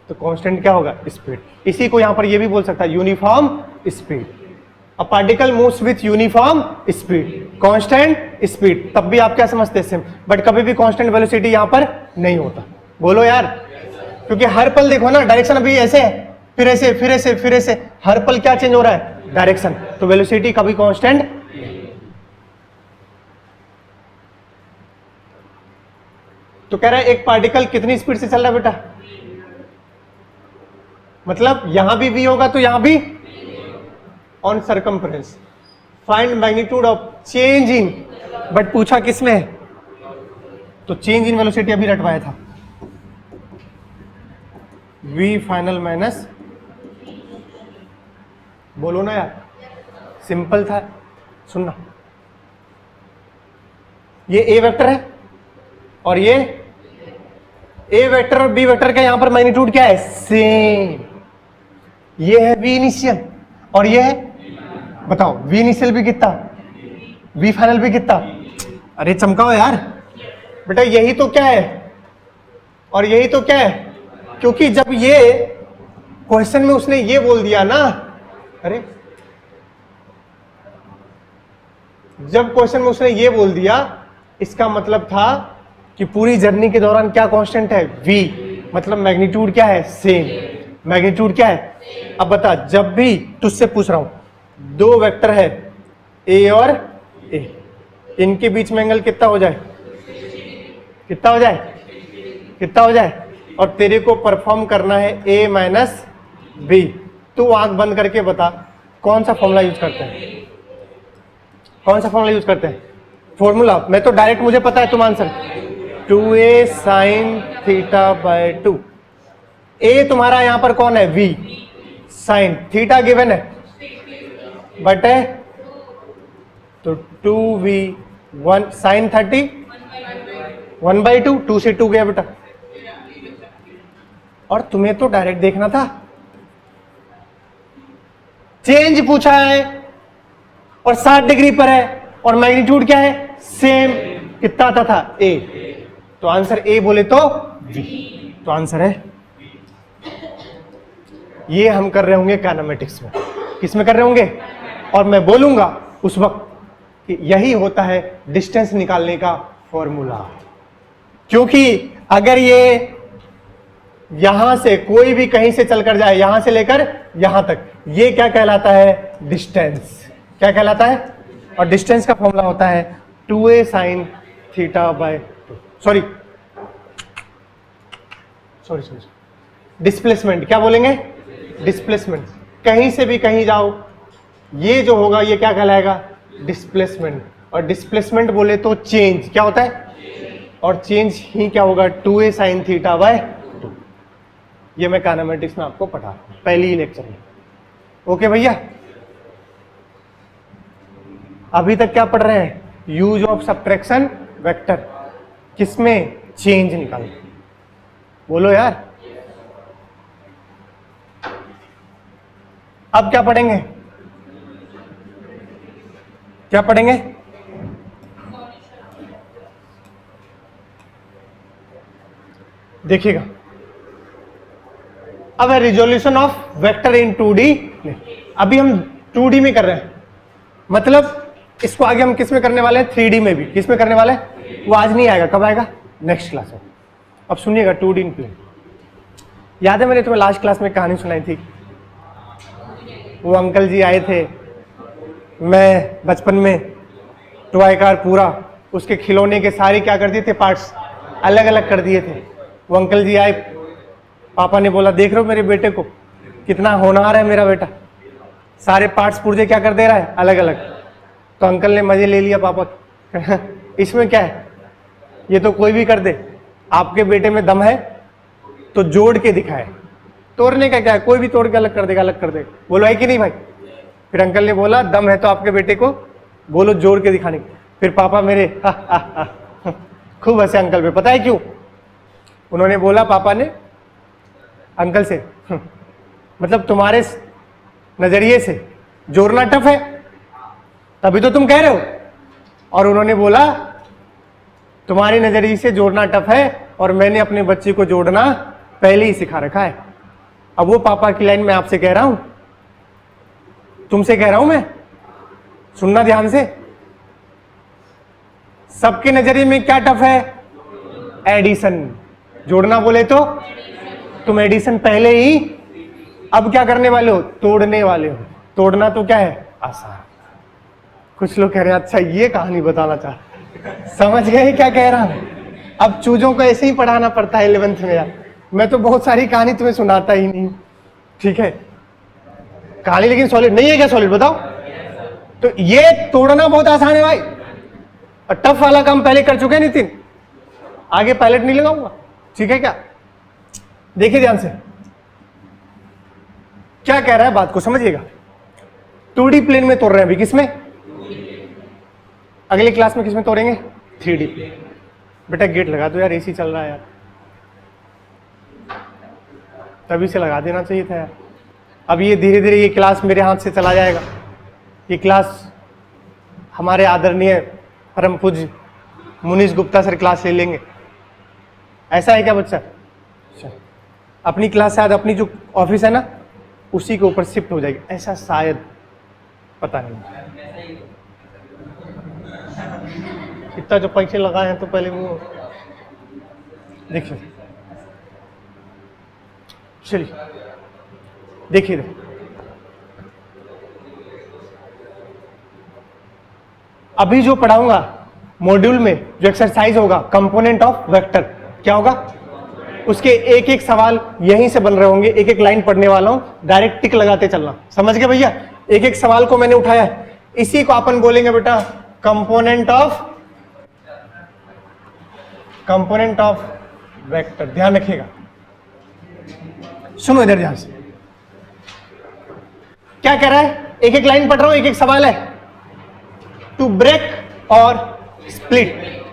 तो कांस्टेंट क्या होगा, स्पीड। इसी को यहां पर ये भी बोल सकता है uniform speed. A particle moves with uniform speed, constant speed, तब भी आप क्या समझते हैं, सेम। बट कभी भी कांस्टेंट वेलोसिटी यहां पर नहीं होता। बोलो यार, क्योंकि हर पल देखो ना, डायरेक्शन अभी ऐसे है, फिर ऐसे, फिर ऐसे, फिर ऐसे, हर पल क्या चेंज हो रहा है, डायरेक्शन। तो वेलोसिटी कभी कांस्टेंट। तो कह रहा है एक पार्टिकल कितनी स्पीड से चल रहा है बेटा, मतलब यहां भी v होगा तो यहां भी on circumference. Find magnitude of change in, but पूछा किसमें है, तो चेंज इन वेलोसिटी अभी रटवाया था, v फाइनल माइनस, बोलो ना यार, सिंपल था। सुनना, ये a वेक्टर है और ये a वेक्टर और b वेक्टर का यहां पर मैग्नीट्यूड क्या है, सेम। ये है v इनिशियल और ये है, बताओ v इनिशियल भी कितना, v फाइनल भी कितना, अरे चमकाओ यार बेटा, यही तो क्या है और यही तो क्या है। क्योंकि जब ये क्वेश्चन में उसने ये बोल दिया ना, अरे जब क्वेश्चन में उसने ये बोल दिया, इसका मतलब था कि पूरी जर्नी के दौरान क्या कांस्टेंट है, v, मतलब मैग्नीट्यूड क्या है, सेम। मैग्नीट्यूड क्या है, अब बता, जब भी तुझसे पूछ रहा हूं दो वेक्टर है a और a, इनके बीच में एंगल कितना हो जाए, कितना हो जाए, कितना हो जाए, और तेरे को परफॉर्म करना है a माइनस बी। तू आंख बंद करके बता कौन सा फॉर्मूला यूज करते हैं, कौन सा फॉर्मूला यूज करते हैं, फॉर्मूला। मैं तो डायरेक्ट, मुझे पता है तुम answer, 2a sine theta by 2। a तुम्हारा यहां पर कौन है, v, साइन थीटा गिवन है, बट है तो 2v 1 साइन 30 1/2, 2 से 2 गया बेटा। और तुम्हें तो डायरेक्ट देखना था, चेंज पूछा है और 60 डिग्री पर है और मैग्नीट्यूड क्या है, सेम। कितना आता था, a, तो आंसर a बोले तो v, तो आंसर है। ये हम कर रहे होंगे काइनेमेटिक्स में, किस में कर रहे होंगे, और मैं बोलूंगा उस वक्त कि यही होता है डिस्टेंस निकालने का फॉर्मूला। क्योंकि अगर ये यहां से कोई भी कहीं से चलकर जाए, यहां से लेकर यहां तक, ये क्या कहलाता है, डिस्टेंस। क्या कहलाता है, और डिस्टेंस का फॉर्मूला होता है 2a sine theta by 2, sorry, displacement. क्या बोलेंगे, डिस्प्लेसमेंट। कहीं से भी कहीं जाओ, ये जो होगा ये क्या कहलाएगा, डिस्प्लेसमेंट। और डिस्प्लेसमेंट बोले तो चेंज, क्या होता है, और चेंज ही क्या होगा, 2a साइन थीटा बाय 2। ये मैं काइनेमेटिक्स में आपको पढ़ा पहले ही लेक्चर में। ओके भैया, अभी तक क्या पढ़ रहे हैं, यूज ऑफ सब्ट्रैक्शन वेक्टर, किसमें, चेंज निकाल। बोलो यार, अब क्या पढ़ेंगे, क्या पढ़ेंगे, देखिएगा। अब है resolution of vector in 2D। अभी हम 2D में कर रहे हैं, मतलब इसको आगे हम किस में करने वाले हैं, 3D में भी। किस में करने वाले हैं, वो आज नहीं आएगा, कब आएगा, नेक्स्ट क्लास में। अब सुनिएगा 2D इन प्लेन। याद है मैंने तुम्हें लास्ट क्लास में कहानी सुनाई थी, वो अंकल जी आए थे, मैं बचपन में टॉय कार पूरा उसके खिलौने के सारे क्या कर दिए थे, पार्ट्स अलग अलग कर दिए थे। वो अंकल जी आए, पापा ने बोला देख रहे हो मेरे बेटे को, कितना होनहार है मेरा बेटा, सारे पार्ट्स पुर्जे क्या कर दे रहा है, अलग अलग। तो अंकल ने मजे ले लिया पापा इसमें क्या है, ये तो कोई भी कर दे, आपके बेटे में दम है तो जोड़ के दिखाए, तोड़ने का क्या है, कोई भी तोड़ के अलग कर देगा, अलग कर देगा। बोलो है कि नहीं भाई। फिर अंकल ने बोला दम है तो आपके बेटे को बोलो जोड़ के दिखाने की। फिर पापा मेरे खूब हंसे अंकल पे, पता है क्यों? उन्होंने बोला, पापा ने अंकल से मतलब तुम्हारे नजरिए से जोड़ना टफ है, तभी तो तुम कह रहे हो। और उन्होंने बोला तुम्हारी नजरिए से जोड़ना टफ है और मैंने अपने बच्चे को जोड़ना पहले ही सिखा रखा है। अब वो पापा की लाइन मैं आपसे कह रहा हूं, तुमसे कह रहा हूं मैं, सुनना ध्यान से। सबके नजरिए में क्या टफ है? एडिशन। जोड़ना बोले तो तुम एडिशन पहले ही, अब क्या करने वाले हो? तोड़ने वाले हो। तोड़ना तो क्या है? आसान। कुछ लोग कह रहे हैं अच्छा ये कहानी बताना चाह, समझ गए क्या कह रहा हूं? अब चूजों को ऐसे ही पढ़ाना पड़ता है 11th में यार। मैं तो बहुत सारी कहानी तुम्हें सुनाता ही नहीं, ठीक है कहानी, लेकिन सॉलिड नहीं है क्या? सॉलिड बताओ। तो ये तोड़ना बहुत आसान है भाई, और टफ वाला काम पहले कर चुके हैं नितिन, आगे पायलट नहीं लगाऊंगा, ठीक है क्या? देखिए ध्यान से क्या कह रहा है, बात को समझिएगा। 2D प्लेन में तोड़ रहे हैं अभी, किसमें? अगली क्लास में किसमें तोड़ेंगे? 3D plane. बेटा गेट लगा दो यार, एसी चल रहा है यार, तभी से लगा देना चाहिए था यार। अब ये धीरे धीरे ये क्लास मेरे हाथ से चला जाएगा। ये क्लास हमारे आदरणीय परम पूज्य मुनीश गुप्ता सर क्लास ले लेंगे, ऐसा है क्या बच्चा? अपनी क्लास शायद अपनी जो ऑफिस है ना उसी के ऊपर शिफ्ट हो जाएगी, ऐसा शायद, पता नहीं। इतना जो पैसे लगाए हैं तो पहले वो देखिए, चलिए देखिए अभी जो पढ़ाऊंगा मॉड्यूल में, जो एक्सरसाइज होगा कंपोनेंट ऑफ वेक्टर, क्या होगा? उसके एक एक सवाल यहीं से बन रहे होंगे, एक एक लाइन पढ़ने वाला हूं, डायरेक्ट टिक लगाते चलना, समझ गए भैया? एक एक सवाल को मैंने उठाया है, इसी को अपन बोलेंगे बेटा कंपोनेंट ऑफ वेक्टर। ध्यान रखिएगा, सुनो इधर ध्यान से, क्या कह रहा है? एक एक लाइन पढ़ रहा हूं, एक एक सवाल है। टू ब्रेक और split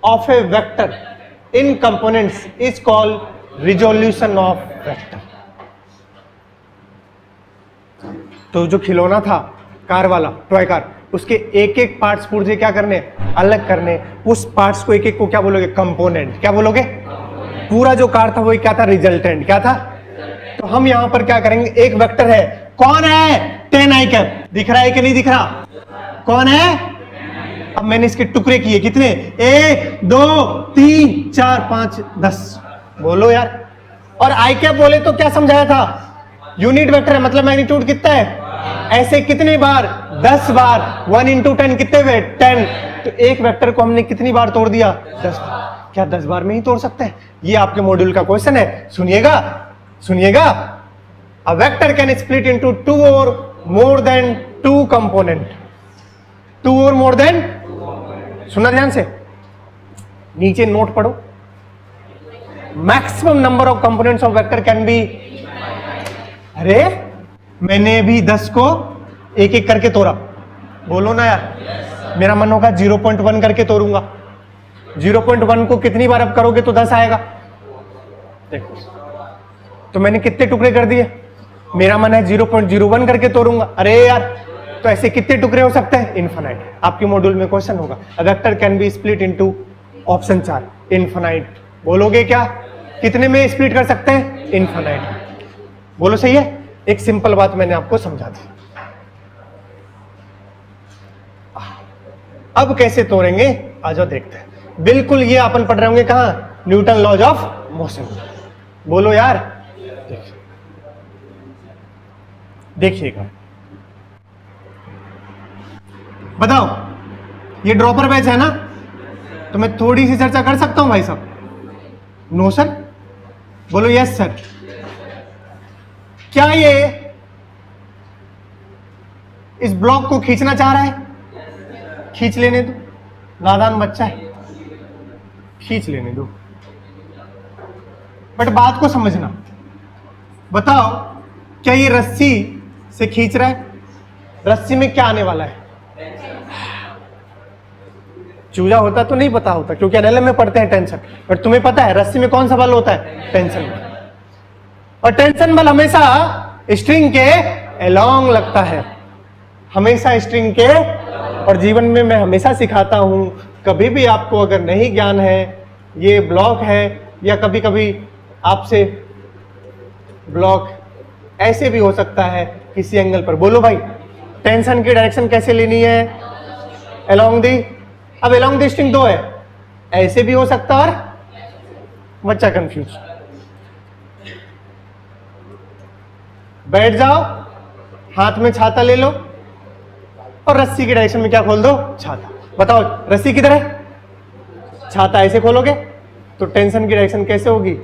of A vector in components is called resolution of vector. तो जो खिलौना था कार वाला, टॉय कार, उसके एक एक पार्ट्स पुर्जे क्या करने, अलग करने, उस पार्ट्स को एक एक को क्या बोलोगे? कंपोनेंट। क्या बोलोगे? पूरा जो कार था वो क्या था? रिजल्टेंट। क्या था? तो हम यहां पर क्या करेंगे, एक वेक्टर है, कौन है? 10 i कैप। दिख रहा है कि नहीं दिख रहा? कौन है? अब मैंने इसके टुकड़े किए, कितने? 1 2 3 4 5 10, बोलो यार। और आई कैप बोले तो क्या समझाया था? यूनिट वेक्टर है, मतलब मैग्नीट्यूड कितना है? ऐसे कितनी बार? 10 बार। 1 × 10 कितने हुए? 10। तो एक वेक्टर को हमने कितनी बार तोड़ दिया? 10 बार। क्या 10 बार में ही तोड़ सकते हैं? ये आपके मॉड्यूल का क्वेश्चन है, सुनिएगा सुनिएगा। A vector can split into 2 और मोर देन 2 कंपोनेंट। 2 और मोर देन, सुना ध्यान से, नीचे नोट पढ़ो। Maximum number of components of vector can be, अरे मैंने भी 10 को एक एक करके तोड़ा, बोलो ना यार। मेरा मन होगा 0.1 करके तोड़ूंगा। 0.1 को कितनी बार अब करोगे तो 10 आएगा। देखो तो मैंने कितने टुकड़े कर दिए? मेरा मन है 0.01 करके तोड़ूंगा। अरे यार, तो ऐसे कितने टुकड़े हो सकते हैं? इनफाइनाइट। आपके मॉड्यूल में क्वेश्चन होगा, a vector can be split into, option 4, infinite. बोलोगे क्या? कितने में स्प्लिट कर सकते हैं? इनफाइनाइट। बोलो सही है? एक सिंपल बात मैंने आपको समझा दी। अब कैसे तोड़ेंगे? आ जाओ देखते हैं। बिल्कुल ये अपन पढ़ रहे होंगे कहां? Newton laws of motion. बोलो यार, देखिएगा, बताओ ये ड्रॉपर बैच है ना, तो मैं थोड़ी सी चर्चा कर सकता हूं भाई साहब? No sir? बोलो यस सर। क्या ये इस ब्लॉक को खींचना चाह रहा है? खींच लेने दो, नादान बच्चा है, खींच लेने दो। बट बात को समझना, बताओ क्या ये रस्सी से खींच रहा है? रस्सी में क्या आने वाला है? चूजा होता तो नहीं पता होता, क्योंकि एनएलएम में पढ़ते हैं टेंशन, बट तुम्हें पता है रस्सी में कौन सा बल होता है? टेंशन बल। और टेंशन बल हमेशा स्ट्रिंग के अलोंग लगता है, हमेशा स्ट्रिंग के। और जीवन में मैं हमेशा सिखाता हूं, कभी भी आपको अगर नहीं ज्ञान है, ये ब्लॉक है, या कभी कभी आपसे ब्लॉक ऐसे भी हो सकता है किसी एंगल पर। बोलो भाई, टेंशन की डायरेक्शन कैसे लेनी है? Along the. अब अलोंग दी स्ट्रिंग दो है, ऐसे भी हो सकता है, और बच्चा कंफ्यूज। बैठ जाओ, हाथ में छाता ले लो और रस्सी की डायरेक्शन में क्या खोल दो? छाता। बताओ रस्सी किधर है? छाता ऐसे खोलोगे तो टेंशन की डायरेक्शन कैसे होगी?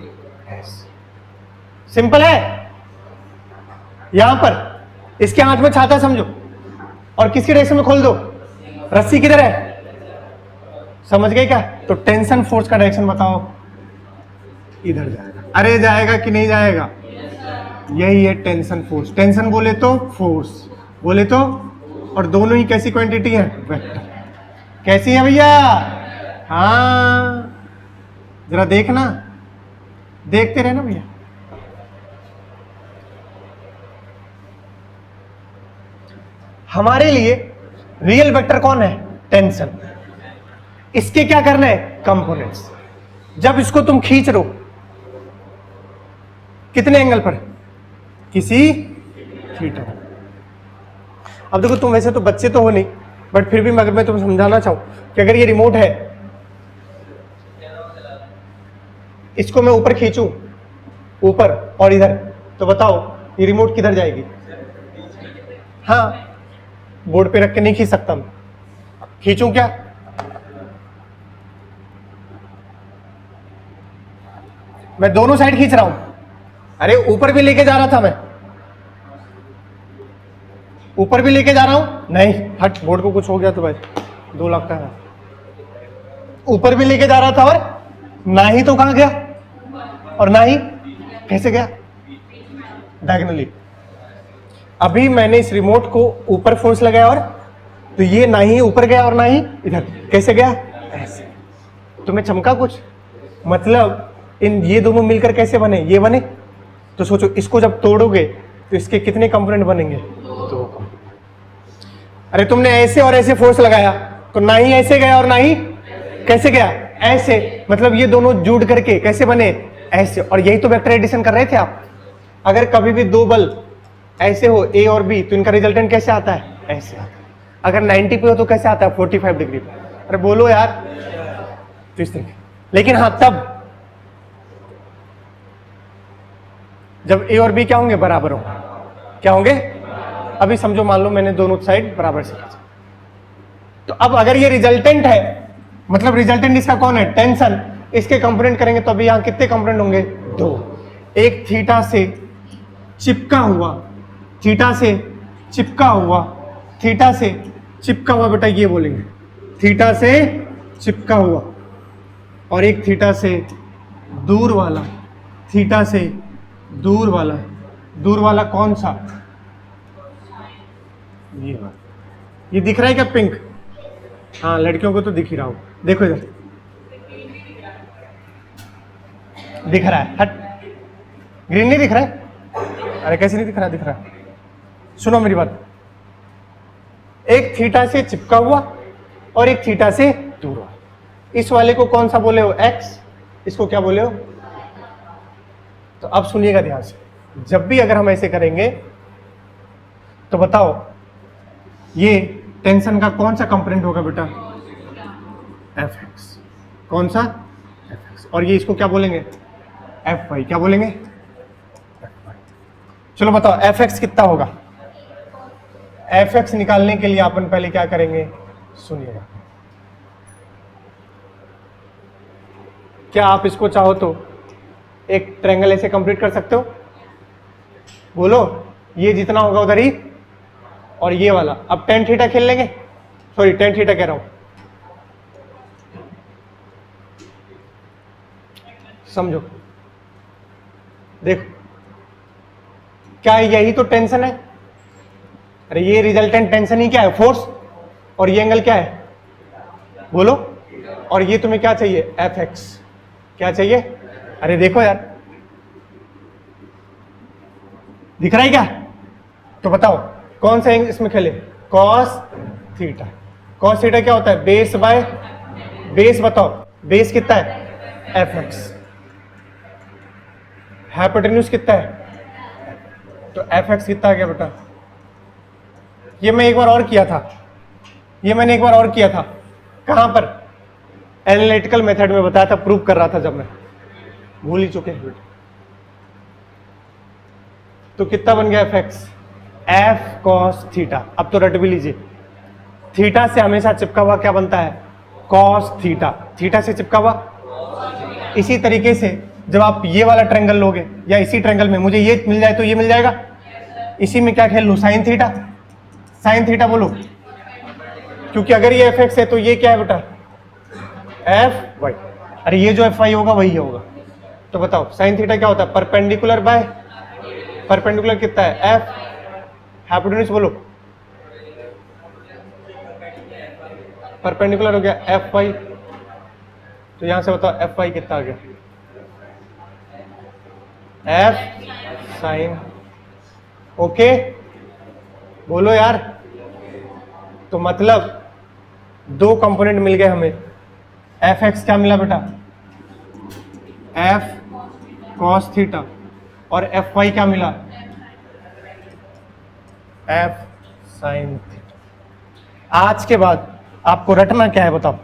सिंपल है। यहां पर इसके हाथ में छाता समझो, और किसकी डायरेक्शन में खोल दो? रस्सी किधर है? समझ गए क्या? तो टेंशन फोर्स का डायरेक्शन बताओ। इधर जाएगा। अरे जाएगा कि नहीं जाएगा? यही है टेंशन फोर्स। टेंशन बोले तो फोर्स, बोले तो, और दोनों ही कैसी क्वांटिटी है? वेक्टर। कैसी है भैया? हाँ, जरा देखना, देखते रहना भैया। हमारे लिए रियल वेक्टर कौन है? टेंशन। इसके क्या करना है? कंपोनेंट्स। जब इसको तुम खींच रहे हो कितने एंगल पर? किसी थीटा। अब देखो, तुम वैसे तो बच्चे तो हो नहीं, बट फिर भी अगर मैं तुम्हें समझाना चाहूं कि अगर ये रिमोट है, इसको मैं ऊपर खींचूं, ऊपर और इधर, तो बताओ ये रिमोट किधर जाएगी? हाँ, बोर्ड पे रख के नहीं खींच सकता मैं, खींचूं क्या? मैं दोनों साइड खींच रहा हूं। अरे ऊपर भी लेके जा रहा था मैं, ऊपर भी लेके जा रहा हूं। नहीं, हट, बोर्ड को कुछ हो गया तो भाई 2 लाख का है। ऊपर भी लेके जा रहा था, और ना ही तो कहां गया, और ना ही कैसे गया? डायगोनली। अभी मैंने इस रिमोट को ऊपर फोर्स लगाया, और तो ये ना ही ऊपर गया और ना ही इधर। कैसे गया? ऐसे। तुम्हें चमका कुछ? मतलब इन ये दोनों मिलकर कैसे बने? ये बने। तो सोचो, इसको जब तोड़ोगे तो इसके कितने कंपोनेंट बनेंगे? 2। अरे तुमने ऐसे और ऐसे फोर्स लगाया, तो ना ही ऐसे गया और ना ही कैसे गया? ऐसे। मतलब ये दोनों जुड़ करके कैसे बने? ऐसे। और यही तो वेक्टर एडिशन कर रहे थे आप। अगर कभी भी 2 बल ऐसे हो, ए और बी, तो इनका रिजल्टेंट कैसे आता है? ऐसे आता है। अगर 90 पे हो तो कैसे आता है? 45 डिग्री पे। अरे बोलो यार, तो इस तरीके। लेकिन हाँ, तब जब ए और बी क्या होंगे? बराबर होंगे। क्या होंगे? अभी समझो, मान लो मैंने दोनों साइड बराबर से खींचा, तो अब अगर ये रिजल्टेंट है, मतलब रिजल्टेंट इसका कौन है? टेंशन। इसके कंपोनेंट करेंगे तो अभी यहां कितने कंपोनेंट होंगे? 2। एक थीटा से चिपका हुआ, थीटा से चिपका हुआ, थीटा से चिपका हुआ, बेटा ये बोलेंगे थीटा से चिपका हुआ, और एक थीटा से दूर वाला, थीटा से दूर वाला। दूर वाला कौन सा? ये दिख रहा है क्या? पिंक। हाँ, लड़कियों को तो दिख ही रहा हो। देखो इधर दिख रहा है। हट, ग्रीन नहीं दिख रहा है? अरे कैसे नहीं दिख रहा? दिख रहा है। सुनो मेरी बात, एक थीटा से चिपका हुआ और एक थीटा से दूर हुआ। इस वाले को कौन सा बोले हो? एक्स। इसको क्या बोले हो? तो अब सुनिएगा ध्यान से, जब भी अगर हम ऐसे करेंगे तो बताओ ये टेंशन का कौन सा कंपोनेंट होगा बेटा? F X. कौन सा? और ये इसको क्या बोलेंगे, एफ वाई। क्या बोलेंगे, चलो बताओ एफ एक्स कितना होगा। एफ एक्स निकालने के लिए अपन पहले क्या करेंगे, सुनिएगा। क्या आप इसको चाहो तो एक ट्रायंगल ऐसे कंप्लीट कर सकते हो, बोलो। ये जितना होगा उधर ही, और ये वाला। अब टेन थीटा खेल लेंगे, सॉरी टेन थीटा कह रहा हूं, समझो। देखो क्या यही तो टेंशन है, अरे ये रिजल्टेंट टेंशन ही क्या है, फोर्स। और ये एंगल क्या है, बोलो। और ये तुम्हें क्या चाहिए, एफ एक्स। क्या चाहिए, अरे देखो यार, दिख रहा है क्या। तो बताओ कौन सा इसमें खेले, कॉस थीटा। कॉस थीटा क्या होता है, बेस बाय बेस। बताओ बेस कितना है, एफ एक्स। हाइपोटेन्यूज कितना है, तो एफ एक्स कितना आ गया बेटा। ये मैं एक बार और किया था, ये मैंने एक बार और किया था, कहां पर, एनालिटिकल मेथड में बताया था, प्रूव कर रहा था जब मैं, भूल ही चुके हैं। तो कितना बन गया F x, F cos theta. अब तो रट भी लीजिए, थीटा से हमेशा चिपका हुआ क्या बनता है, कॉस थीटा। थीटा से चिपका हुआ। इसी तरीके से जब आप ये वाला ट्रायंगल लोगे, या इसी ट्रायंगल में मुझे ये मिल जाए तो ये मिल जाएगा, इसी में क्या खेल लूं, साइन थीटा। साइन थीटा बोलो, क्योंकि अगर ये एफ एक्स है तो ये क्या है बेटा, एफ वाई। अरे ये जो एफ वाई होगा वही होगा। तो बताओ साइन थीटा क्या होता है, परपेंडिकुलर बाय परपेंडिकुलर कितना है, एफ। हाइपोटेन्यूज बोलो, परपेंडिकुलर हो गया एफ वाई। तो यहां से बताओ एफ वाई कितना आ गया, एफ साइन। ओके बोलो यार। तो मतलब दो कंपोनेंट मिल गए हमें, एफ एक्स क्या मिला बेटा, एफ कॉस थीटा, और एफ वाई क्या मिला, एफ साइन थीटा। आज के बाद आपको रटना क्या है, बताओ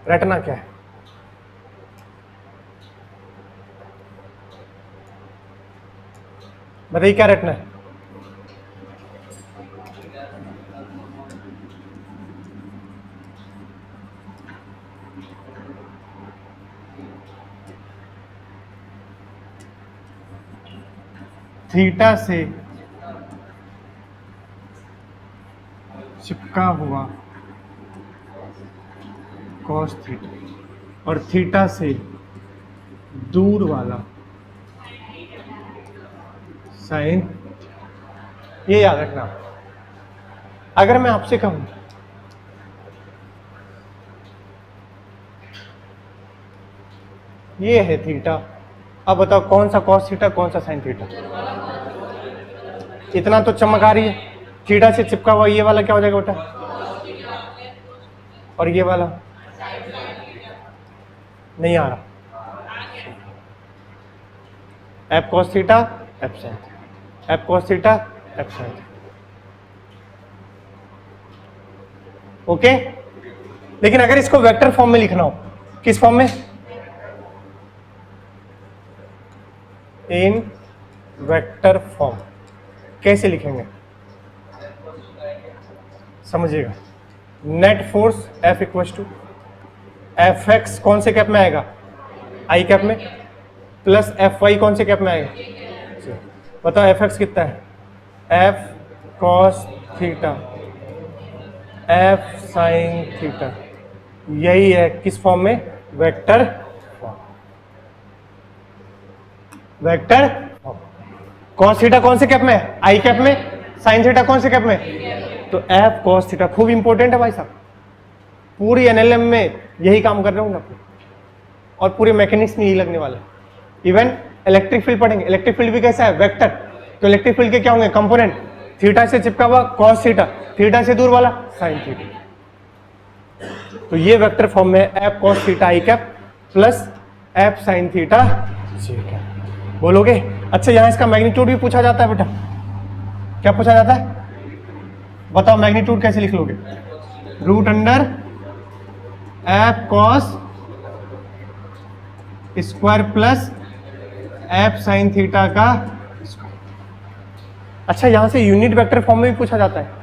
रटना क्या है। बताइए क्या रटना है, थीटा से चिपका हुआ कॉस थीटा और थीटा से दूर वाला साइन। ये याद रखना। अगर मैं आपसे कहूं ये है थीटा, अब बताओ कौन सा कॉस थीटा कौन सा साइन थीटा। इतना तो चमक आ रही है, थीटा से चिपका हुआ ये वाला क्या हो जाएगा बेटा, और ये वाला नहीं आ रहा, F cos theta F sine theta, F cos theta F sine theta. Okay. लेकिन अगर इसको वेक्टर फॉर्म में लिखना हो, किस फॉर्म में, इन वेक्टर फॉर्म। कैसे लिखेंगे समझिएगा, net force F equal to F X कौन से कैप में आएगा, आई कैप में, प्लस एफ वाई कौन से कैप में आएगा। बताओ एफ एक्स कितना है, F cos theta F sine theta. यही है किस फॉर्म में, vector form. Vector form. Cos theta कौन से कैप में है, आई कैप में, साइन थीटा कौन से कैप में, तो एफ कॉस थीटा। खूब इंपॉर्टेंट है भाई साहब, पूरी एनएलएम में यही काम कर रहे होंगे आपको, और पूरे मैकेनिक्स में यही लगने वाला है। इवन इलेक्ट्रिक फील्ड पढ़ेंगे, इलेक्ट्रिक फील्ड भी कैसा है, वेक्टर। तो इलेक्ट्रिक फील्ड के क्या होंगे कंपोनेंट, थीटा से चिपका हुआ कॉस थीटा, थीटा से दूर वाला साइन थीटा। तो ये वेक्टर फॉर्म में एफ कॉस थीटा आई cap plus F sine theta j cap. बोलोगे अच्छा यहां इसका मैग्नीट्यूड भी पूछा जाता है बेटा, क्या पूछा जाता है बताओ, मैग्नीट्यूड कैसे लिख लोगे, root under F cos square plus F sine theta का। अच्छा, यहां से यूनिट वेक्टर फॉर्म में भी पूछा जाता है।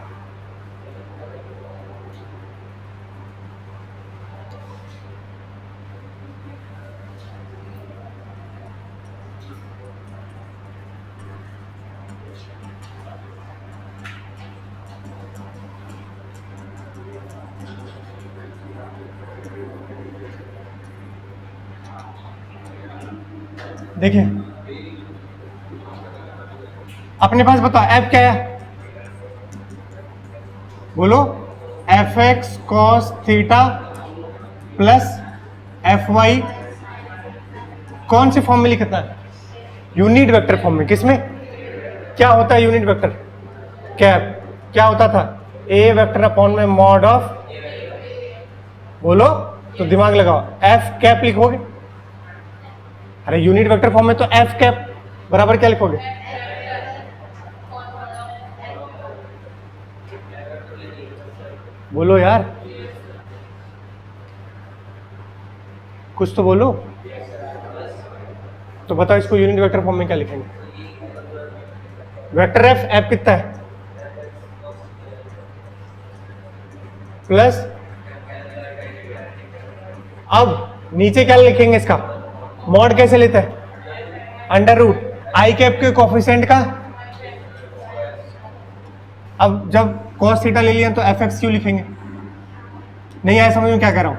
देखिए अपने पास बताओ एफ क्या है, बोलो। F X cos theta plus F Y कौन से फॉर्म में लिखता है? यूनिट वेक्टर फॉर्म में। किसमें क्या होता है यूनिट वेक्टर? कैप। क्या होता था? ए वेक्टर अपॉन में मॉड ऑफ, बोलो तो दिमाग लगाओ, एफ कैप लिखोगे। अरे यूनिट वेक्टर फॉर्म में तो एफ कैप बराबर क्या लिखोगे? बोलो यार, कुछ तो बोलो। तो बताओ इसको यूनिट वेक्टर फॉर्म में क्या लिखेंगे? वेक्टर एफ, एफ कितना है? प्लस, अब नीचे क्या लिखेंगे इसका? मॉड कैसे लेता है? अंडर रूट आई कैप के कोफिशिएंट का। अब जब cos थीटा ले लिया तो एफ एक्स क्यों लिखेंगे? नहीं आया समझ में क्या कह रहा हूं?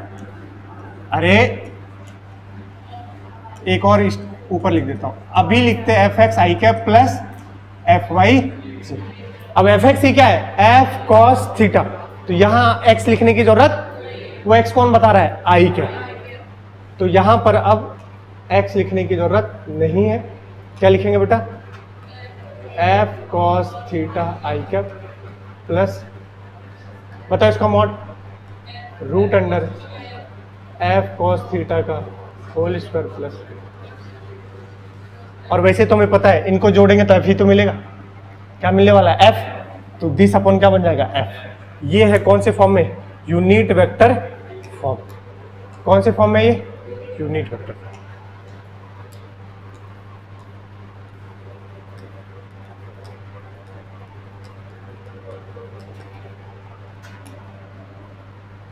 अरे एक और ऊपर लिख देता हूं, अभी लिखते हैं F X I cap plus F Y. अब एफ एक्स ही क्या है? F cos theta. तो यहां एक्स लिखने की जरूरत, वो एक्स कौन बता रहा है? आई कैप। तो यहां पर अब एक्स लिखने की जरूरत नहीं है। क्या लिखेंगे बेटा? एफ कॉस थीटा आई कैप प्लस, बताओ इसका mod, root under F cos theta का होल स्क्वायर प्लस। और वैसे तो हमें पता है इनको जोड़ेंगे तो एफ ही तो मिलेगा। क्या मिलने वाला है? एफ। तो दिस अपॉन क्या बन जाएगा? एफ। ये है कौन से फॉर्म में? Unit vector form. कौन से फॉर्म में ये? Unit vector form.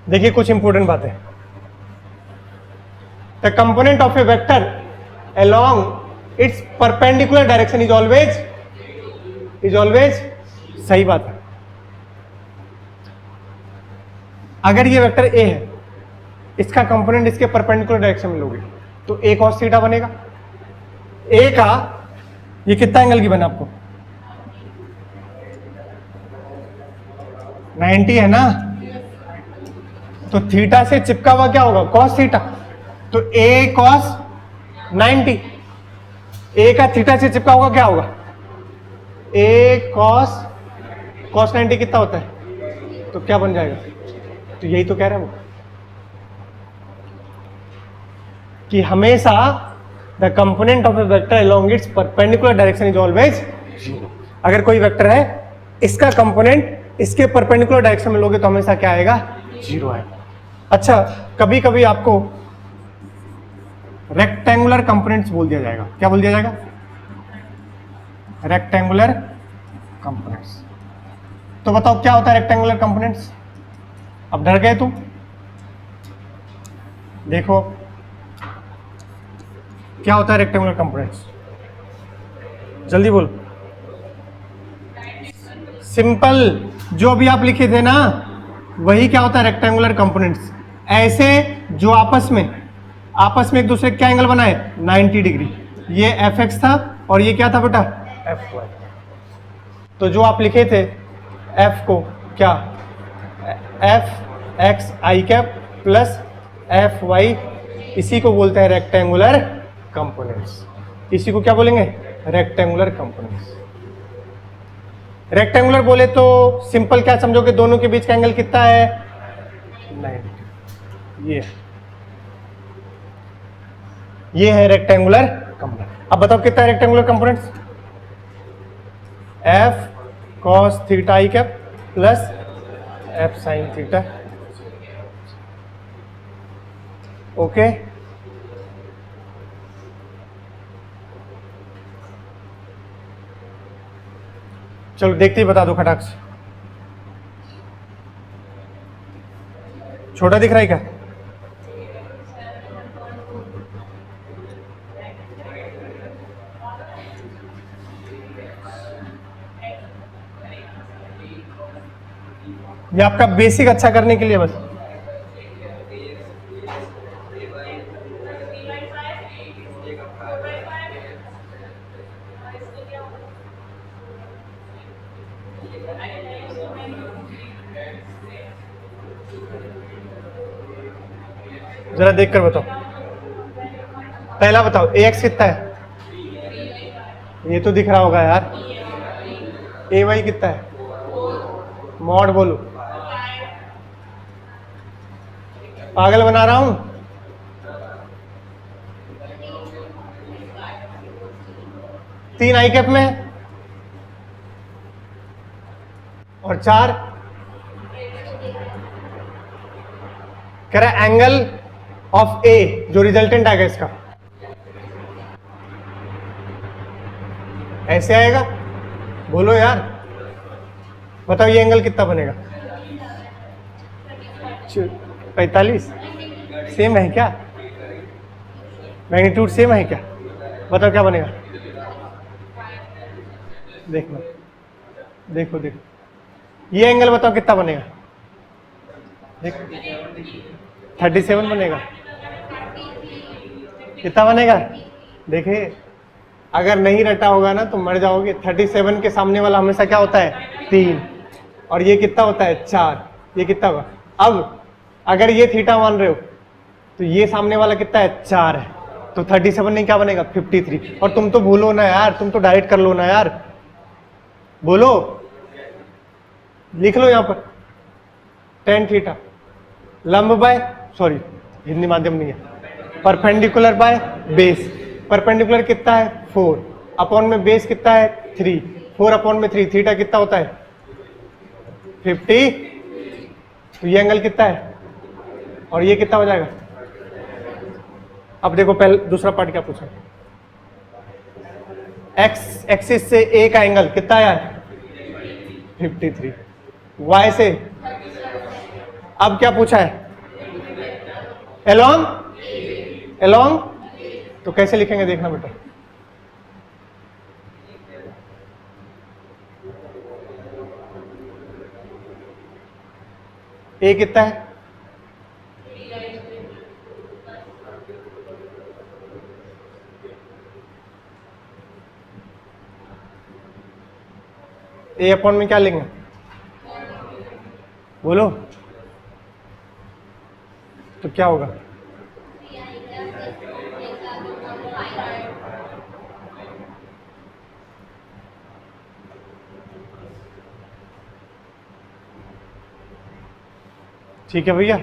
देखिए कुछ इंपोर्टेंट बातें। The component of A vector along it's perpendicular direction is always सही बात है। अगर ये वेक्टर ए है, इसका कंपोनेंट इसके परपेंडिकुलर डायरेक्शन में लोगे तो ए कॉस थीटा बनेगा। ए का ये कितना एंगल की बना आपको? 90 है ना? तो थीटा से चिपका हुआ क्या होगा? Cos theta. तो ए कॉस 90, ए का थीटा से चिपका होगा क्या होगा? ए कॉस 90 कितना होता है? तो क्या बन जाएगा? तो यही तो कह रहा है वो कि हमेशा the component of A vector along it's perpendicular direction is always zero. अगर कोई वेक्टर है, इसका कंपोनेंट इसके परपेंडिकुलर डायरेक्शन में लोगे तो हमेशा क्या आएगा? जीरो आएगा। अच्छा, कभी कभी आपको रेक्टेंगुलर कंपोनेंट्स बोल दिया जाएगा। क्या बोल दिया जाएगा? Rectangular components. तो बताओ क्या होता है रेक्टेंगुलर कंपोनेंट्स? अब डर गए तुम? देखो क्या होता है रेक्टेंगुलर कंपोनेंट्स, जल्दी बोलो। सिंपल, जो अभी आप लिखे थे ना वही क्या होता है रेक्टेंगुलर कंपोनेंट्स। ऐसे जो आपस में एक दूसरे क्या एंगल बनाए? 90 डिग्री। ये एफ एक्स था और ये क्या था बेटा? F Y. तो जो आप लिखे थे एफ को क्या? F X I cap plus F Y, इसी को बोलते हैं रेक्टेंगुलर कंपोनेंट्स। इसी को क्या बोलेंगे? Rectangular components. रेक्टेंगुलर बोले तो सिंपल क्या समझोगे? दोनों के बीच का एंगल कितना है? 90। ये है रेक्टेंगुलर कंपोनेंट। अब बताओ कितना है rectangular components? F cos theta आई cap plus F sine theta. Okay, चलो देखते ही बता दो खटाक से। छोटा दिख रहा है क्या? ये आपका बेसिक अच्छा करने के लिए बस। जरा देख कर बताओ, पहला बताओ ax कितना है? ये तो दिख रहा होगा यार। ay कितना है? मॉड बोलो, पागल बना रहा हूं? तीन आई कैप में है और 4 कह रहा है एंगल ऑफ ए, जो रिजल्टेंट आएगा इसका ऐसे आएगा। बोलो यार, बताओ ये एंगल कितना बनेगा? 45। सेम है क्या? मैग्नीट्यूड सेम है क्या? बताओ क्या बनेगा? देखो देखो देखो, ये एंगल बताओ कितना बनेगा? देखो 37 बनेगा। कितना बनेगा? देखिए, अगर नहीं रटा होगा ना तो मर जाओगे। 37 के सामने वाला हमेशा क्या होता है? 3। और ये कितना होता है? 4। ये कितना होगा? अब अगर ये थीटा मान रहे हो तो ये सामने वाला कितना है? 4 है। तो 37 नहीं क्या बनेगा? 53। और तुम तो भूलो ना यार, तुम तो डायरेक्ट कर लो ना यार। बोलो, लिख लो यहां पर tan थीटा लंब बाय, सॉरी हिंदी माध्यम नहीं है, परपेंडिकुलर बाय बेस। परपेंडिकुलर कितना है? 4 अपॉन में बेस कितना है? 3। 4 अपॉन में 3, थीटा कितना होता है? 50। तो ये एंगल कितना है और ये कितना हो जाएगा? अब देखो पहले दूसरा पार्ट क्या पूछा। एक्स एक्सिस से ए का एंगल कितना है? 53। वाई से अब क्या पूछा है? एलोंग। एलोंग तो कैसे लिखेंगे देखना बेटा। ए कितना है? ए अपॉन में क्या लेंगे? बोलो तो क्या होगा? ठीक है भैया,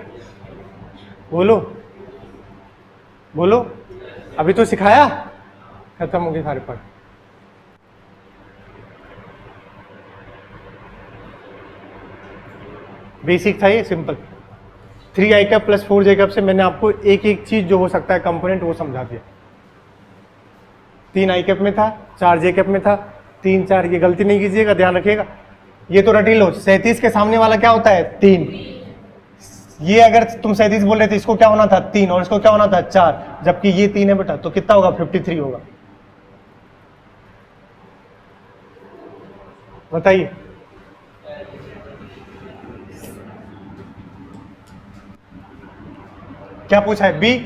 बोलो बोलो। अभी तो सिखाया, खत्म हो गए सारे पार्ट। बेसिक था ये, सिंपल। 3 आई कैप प्लस 4 जे कैप से मैंने आपको एक एक चीज जो हो सकता है कंपोनेंट वो समझा दिया। 3 आई कैप में था, 4 जे कैप में था, 3 4। ये गलती नहीं कीजिएगा, ध्यान रखिएगा। ये तो रटी लो, 37 के सामने वाला क्या होता है? 3। ये अगर तुम 37 बोल रहे थे, इसको क्या होना था? 3। और इसको क्या होना था? 4। जबकि ये 3 है बेटा, तो कितना होगा? 53 होगा। बताइए। क्या पूछा है? बी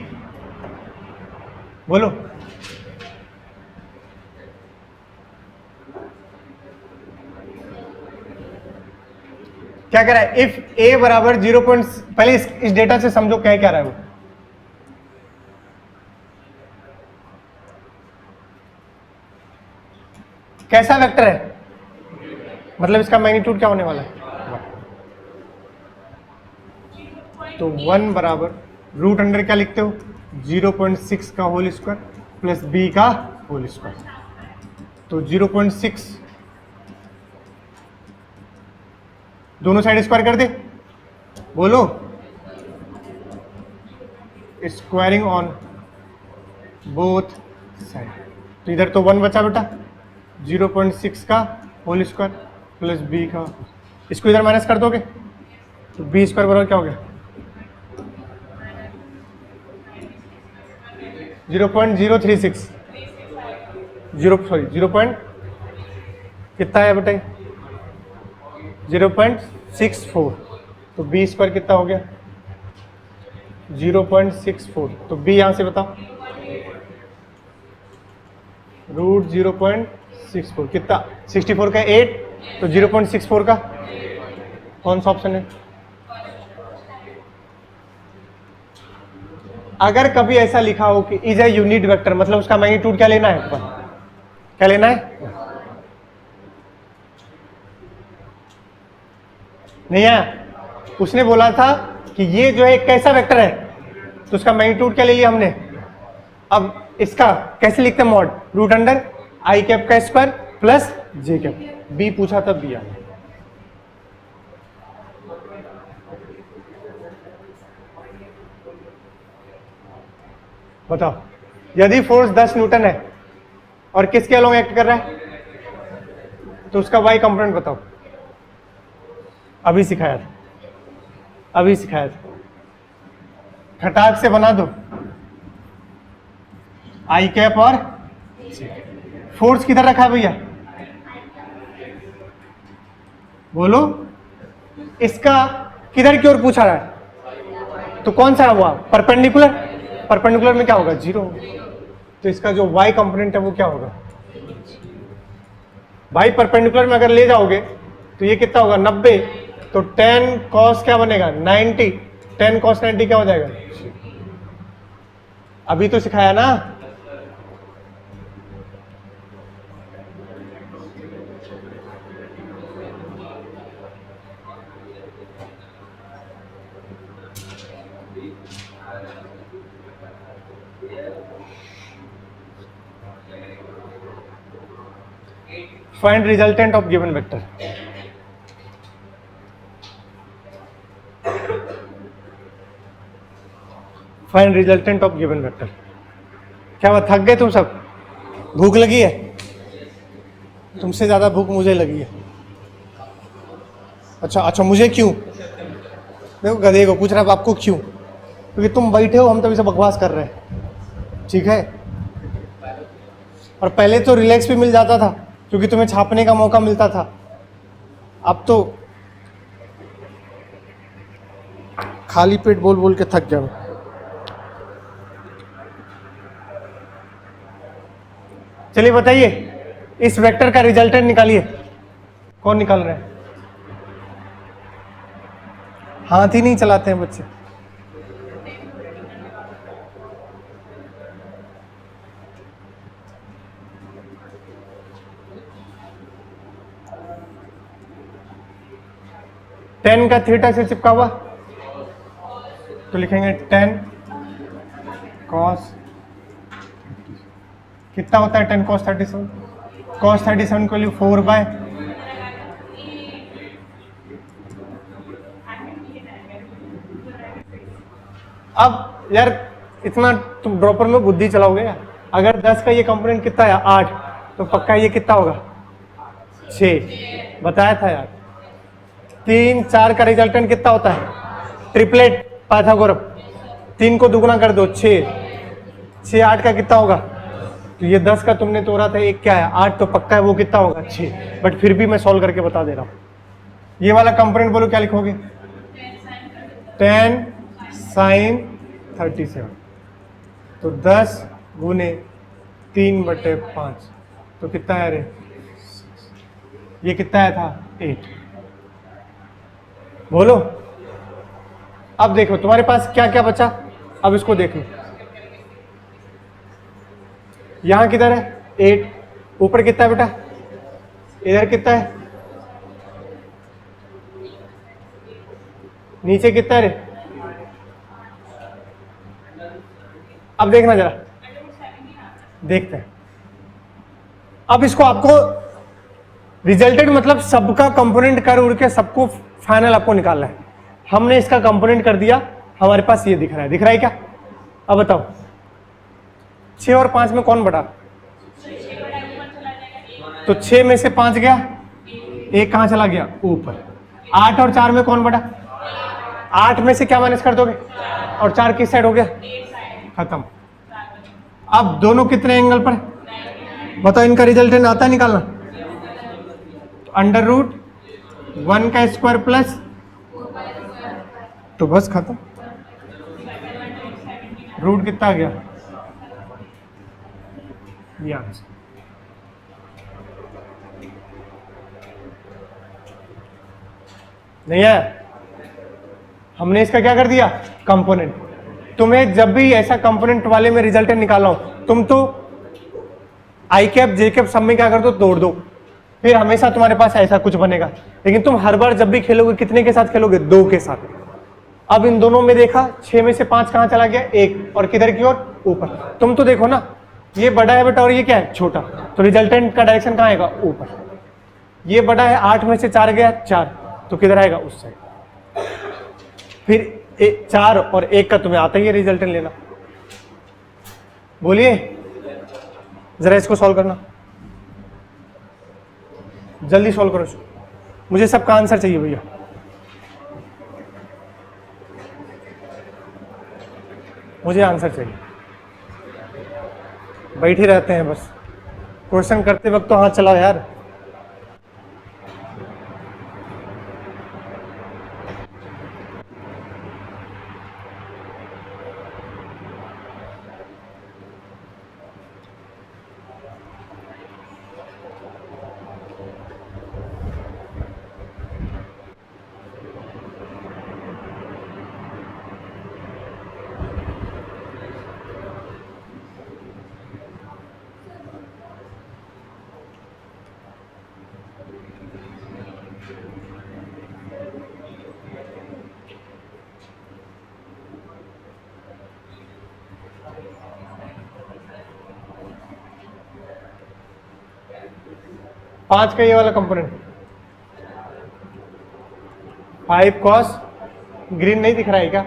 बोलो। क्या कह रहा है? इफ ए बराबर 0. पहले इस डेटा से समझो क्या रहा है वो। कैसा वेक्टर है? मतलब इसका मैग्नीट्यूड क्या होने वाला है? तो 1 बराबर रूट अंडर क्या लिखते हो? 0.6 का होल स्क्वायर प्लस बी का होल स्क्वायर। तो 0.6 दोनों साइड स्क्वायर कर दे। बोलो, स्क्वायरिंग ऑन बोथ साइड। तो इधर तो 1 बचा बेटा, 0.6 का होल स्क्वायर प्लस बी का, इसको इधर माइनस कर दोगे तो बी स्क्वायर बराबर क्या हो गया 0.036 0 पॉइंट कितना है बताइए 0.64, तो बी स्क्वायर कितना हो गया 0.64, तो बी यहां से बताओ रूट 0.64 कितना 64 का 8, तो 0.64 का कौन सा ऑप्शन है। अगर कभी ऐसा लिखा हो कि इज ए यूनिट वेक्टर, मतलब उसका मैग्नीट्यूड क्या लेना है, क्या लेना है, नहीं आया। उसने बोला था कि ये जो है कैसा वेक्टर है, तो उसका मैग्नीट्यूड क्या ले लिया हमने। अब इसका कैसे लिखते हैं मॉड, रूट अंडर आई कैप का स्क्वायर प्लस जे कैप, बी पूछा तब बी आ गया। बताओ यदि फोर्स 10 न्यूटन है और किसके अलोंग एक्ट कर रहा है, तो उसका वाई कंपोनेंट बताओ। अभी सिखाया था, अभी सिखाया था, खटाक से बना दो आई कैप और फोर्स किधर रखा है भैया, बोलो इसका किधर की ओर पूछा रहा है, तो कौन सा हुआ परपेंडिकुलर, परपेंडिकुलर में क्या होगा 0, तो इसका जो y कंपोनेंट है वो क्या होगा भाई, परपेंडिकुलर में अगर ले जाओगे तो ये कितना होगा 90, तो 10 cos क्या बनेगा 90, 10 cos 90 क्या हो जाएगा, अभी तो सिखाया ना। Find resultant of given vector. Find resultant of given vector. क्या हुआ, थक गए तुम सब, भूख लगी है, तुमसे ज्यादा भूख मुझे लगी है। अच्छा मुझे क्यों, देखो गधे को पूछ रहा है आपको क्यों, क्योंकि तुम बैठे हो, हम तभी से बकवास कर रहे हैं, ठीक है। और पहले तो रिलैक्स भी मिल जाता था क्योंकि तुम्हें छापने का मौका मिलता था, अब तो खाली पेट बोल बोल के थक गया। चलिए बताइए, इस वेक्टर का रिजल्टेंट निकालिए, कौन निकाल रहे हैं, हाथ ही नहीं चलाते हैं बच्चे। टेन का थीटा से चिपका हुआ, तो लिखेंगे 10 cos, कितना होता है 10 cos 37, cos 37 को लियो 4 बाय, अब यार इतना तुम ड्रॉपर में बुद्धि चलाओगे यार, अगर 10 का ये कंपोनेंट कितना है 8, तो पक्का ये कितना होगा 6, बताया था यार। 3 4 का रिजल्टेंट कितना होता है, ट्रिपलेट पाइथागोरस, 3 को दुगुना कर दो 6, 6 8 का कितना होगा, तो ये 10 का तुमने तोड़ा था, एक क्या है 8, तो पक्का है वो कितना होगा 6, बट फिर भी मैं सॉल्व करके बता दे रहा हूँ। ये वाला कंपोनेंट बोलो क्या लिखोगे, 10 sin 37, तो 10 गुने 3/5, तो कितना है रे, ये कितना आया था 8, बोलो। अब देखो तुम्हारे पास क्या क्या बचा, अब इसको देख लो, यहां किधर है 8, ऊपर कितना है बेटा, इधर कितना है, नीचे कितना है रे, अब देखना जरा, देखते हैं। अब इसको आपको रिजल्टेंट मतलब सबका कंपोनेंट कर उड़ के सबको फाइनल आपको निकालना है। हमने इसका कंपोनेंट कर दिया, हमारे पास ये दिख रहा है क्या, अब बताओ 6 और 5 में कौन बड़ा, तो 6 में से 5 गया, एक कहाँ चला गया? ऊपर। 8 और 4 में कौन बड़ा? 8 में से क्या माइनस कर दोगे? और 4 किस साइड हो गया? खत्म। अब दोनों कितने एंगल पर? बताओ, इनका रिजल्टेंट आता है निकालना? अंडर रूट 1 का स्क्वायर प्लस, तो बस खत्म। रूट कितना आ गया? ये आंसर। नहीं है, हमने इसका क्या कर दिया? कंपोनेंट। तुम्हें जब भी ऐसा कंपोनेंट वाले में रिजल्टेंट निकालना हो, तुम तो आई कैप जे कैप सब में क्या कर दो? तोड़ दो, फिर हमेशा तुम्हारे पास ऐसा कुछ बनेगा। लेकिन तुम हर बार जब भी खेलोगे कितने के साथ खेलोगे? 2 के साथ। अब इन दोनों में देखा, 6 में से 5 कहां चला गया? 1, और किधर की ओर? ऊपर। तुम तो देखो ना, ये बड़ा है बेटा और ये क्या है? छोटा, तो रिजल्टेंट का डायरेक्शन कहां आएगा? ऊपर। ये बड़ा है, 8 में से 4 गया 4, तो किधर आएगा? उस साइड। फिर 4 और 1 का तुम्हें आता ही है रिजल्टेंट लेना। बोलिए जरा इसको सॉल्व करना, जल्दी सॉल्व करो। मुझे सबका आंसर चाहिए भैया। मुझे आंसर चाहिए। बैठ ही रहते हैं बस, क्वेश्चन करते वक्त तो हाथ चलाओ यार। पांच का ये वाला कंपोनेंट 5 कॉस, ग्रीन नहीं दिख रहा है क्या?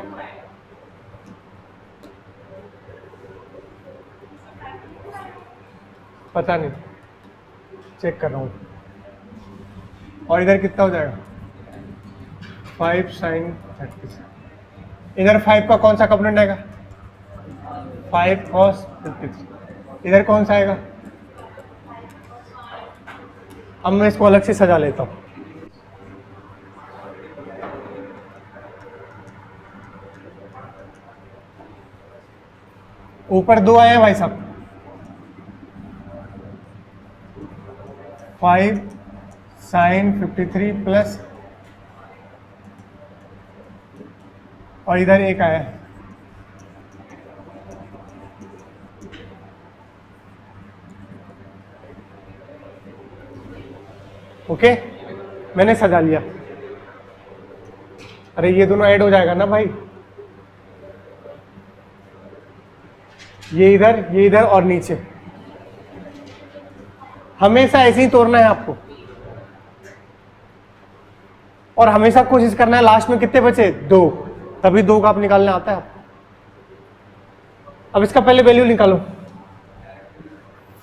पता नहीं, चेक कर रहा हूँ। और इधर कितना हो जाएगा? 5 sin 30। इधर 5 का कौन सा कंपोनेंट आएगा? 5 cos 53। इधर कौन सा आएगा? अब मैं इसको अलग से सजा लेता हूँ। ऊपर 2 आए हैं भाई साहब, 5 sin 53 प्लस, और इधर 1 आया है। ओके, मैंने सजा लिया। अरे ये दोनों ऐड हो जाएगा ना भाई, ये इधर और नीचे। हमेशा ऐसे ही तोड़ना है आपको, और हमेशा कोशिश करना है लास्ट में कितने बचे? 2, तभी 2 का आप निकालने आता है आपको। अब इसका पहले वैल्यू निकालो।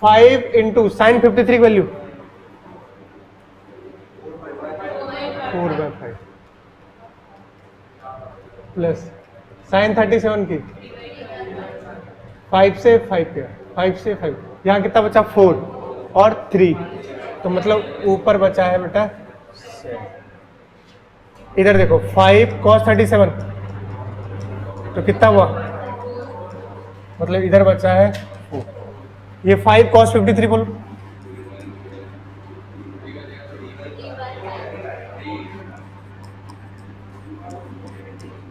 5 into sine 53 value 4/5 plus sign 37 की 5 से 5 किया, 5 से 5, यहाँ कितना बचा? 4 और 3, तो मतलब ऊपर बचा है बेटा 7। इधर देखो 5 cos 37, तो कितना हुआ? मतलब इधर बचा है 4। ये 5 cos 53 बोलो,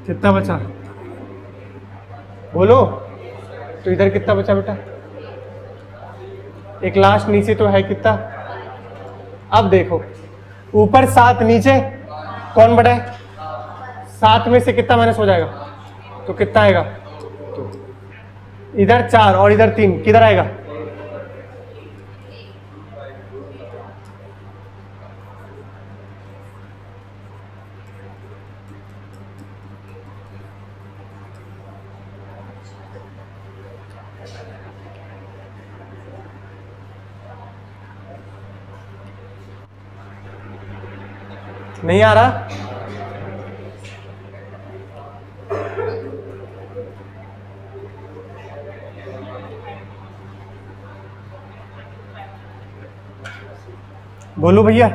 कितना बचा? बोलो। तो इधर कितना बचा बेटा? एक लास्ट नीचे तो है कितना? अब देखो ऊपर 7, नीचे कौन बड़ा है? 7 में से कितना माइनस हो जाएगा? तो कितना आएगा? तो इधर 4 और इधर 3, किधर आएगा? नहीं आ रहा? बोलो भैया।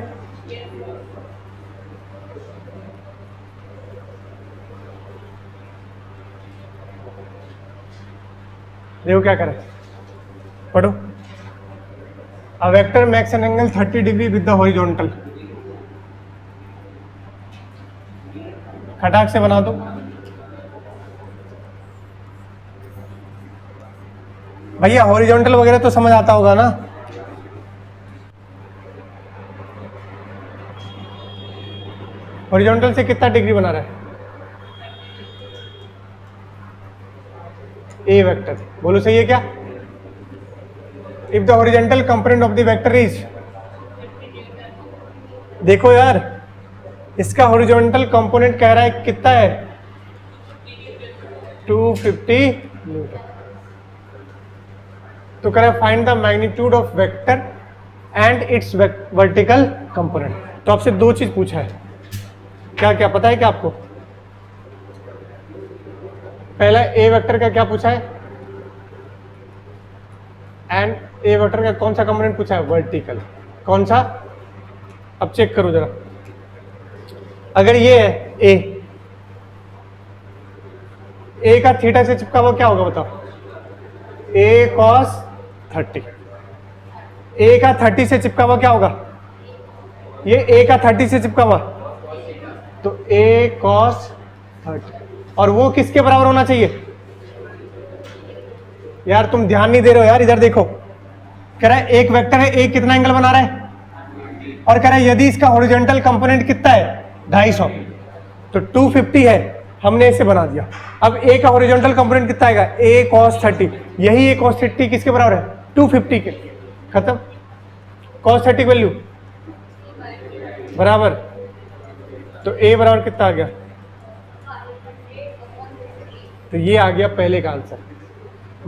देखो क्या करे, पढ़ो। A vector makes an angle 30 degree with the horizontal। खटाक से बना दो। भैया हॉरिजॉन्टल वगैरह तो समझ आता होगा ना? हॉरिजॉन्टल से कितना डिग्री बना रहा है? ए वेक्टर, बोलो सही है क्या? If the horizontal component of the vector is, देखो यार इसका हॉरिजॉन्टल कंपोनेंट कह रहा है कितना है? 250 न्यूटन। तो कह रहा है find the magnitude of vector and it's vertical component. तो आपसे दो चीज पूछा है, क्या क्या पता है क्या आपको? पहला ए वेक्टर का क्या पूछा है, एंड ए वेक्टर का कौन सा कंपोनेंट पूछा है? वर्टिकल। कौन सा? अब चेक करो जरा, अगर ये है ए का थीटा से चिपका हुआ क्या होगा बताओ? ए cos 30। ए का 30 से चिपका हुआ क्या होगा? ये ए का 30 से चिपका हुआ, तो ए cos 30। और वो किसके बराबर होना चाहिए? यार तुम ध्यान नहीं दे रहे हो यार, इधर देखो। कह रहा है एक वेक्टर है, ए कितना एंगल बना रहा है? और कह रहा है यदि इसका हॉरिजॉन्टल कंपोनेंट कितना है? 250। तो 250 है, हमने इसे बना दिया। अब ए का हॉरिजॉन्टल कंपोनेंट कितना आएगा? ए cos 30। यही ए cos 30 किसके बराबर है? 250 के। खत्म। cos 30 वैल्यू बराबर, तो ए बराबर कितना आ गया? तो ये आ गया पहले का आंसर।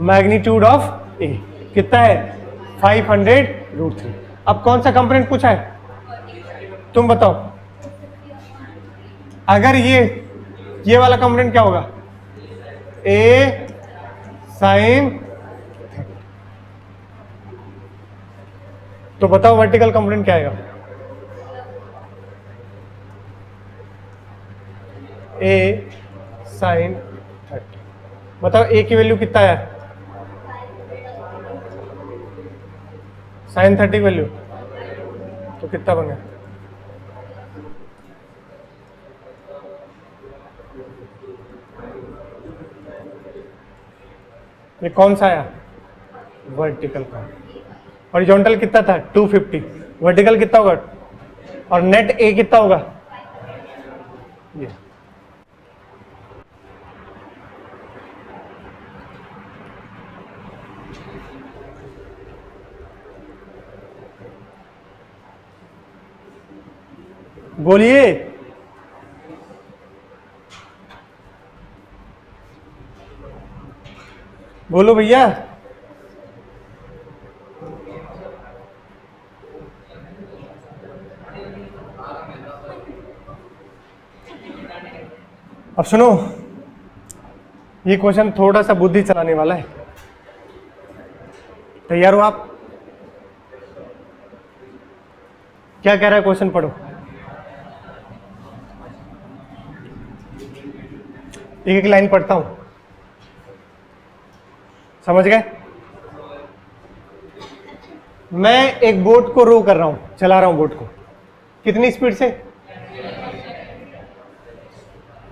मैग्नीट्यूड ऑफ ए कितना है? 500√3। अब कौन सा कंपोनेंट पूछा है तुम बताओ? अगर ये वाला कंपोनेंट क्या होगा? ए साइन, तो बताओ वर्टिकल कंपोनेंट क्या आएगा? ए साइन 30। बताओ ए की वैल्यू कितना है? साइन 30 वैल्यू, तो कितना बन गया? ये कौन सा आया? वर्टिकल का। हॉरिजॉन्टल कितना था? 250। वर्टिकल कितना होगा? और नेट ए कितना होगा? ये बोलिए। बोलो भैया। अब सुनो, ये क्वेश्चन थोड़ा सा बुद्धि चलाने वाला है। तैयार हो आप? क्या कह रहा है क्वेश्चन? पढ़ो। एक एक लाइन पढ़ता हूं, समझ गए? मैं एक बोट को रो कर रहा हूं, चला रहा हूं बोट को। कितनी स्पीड से?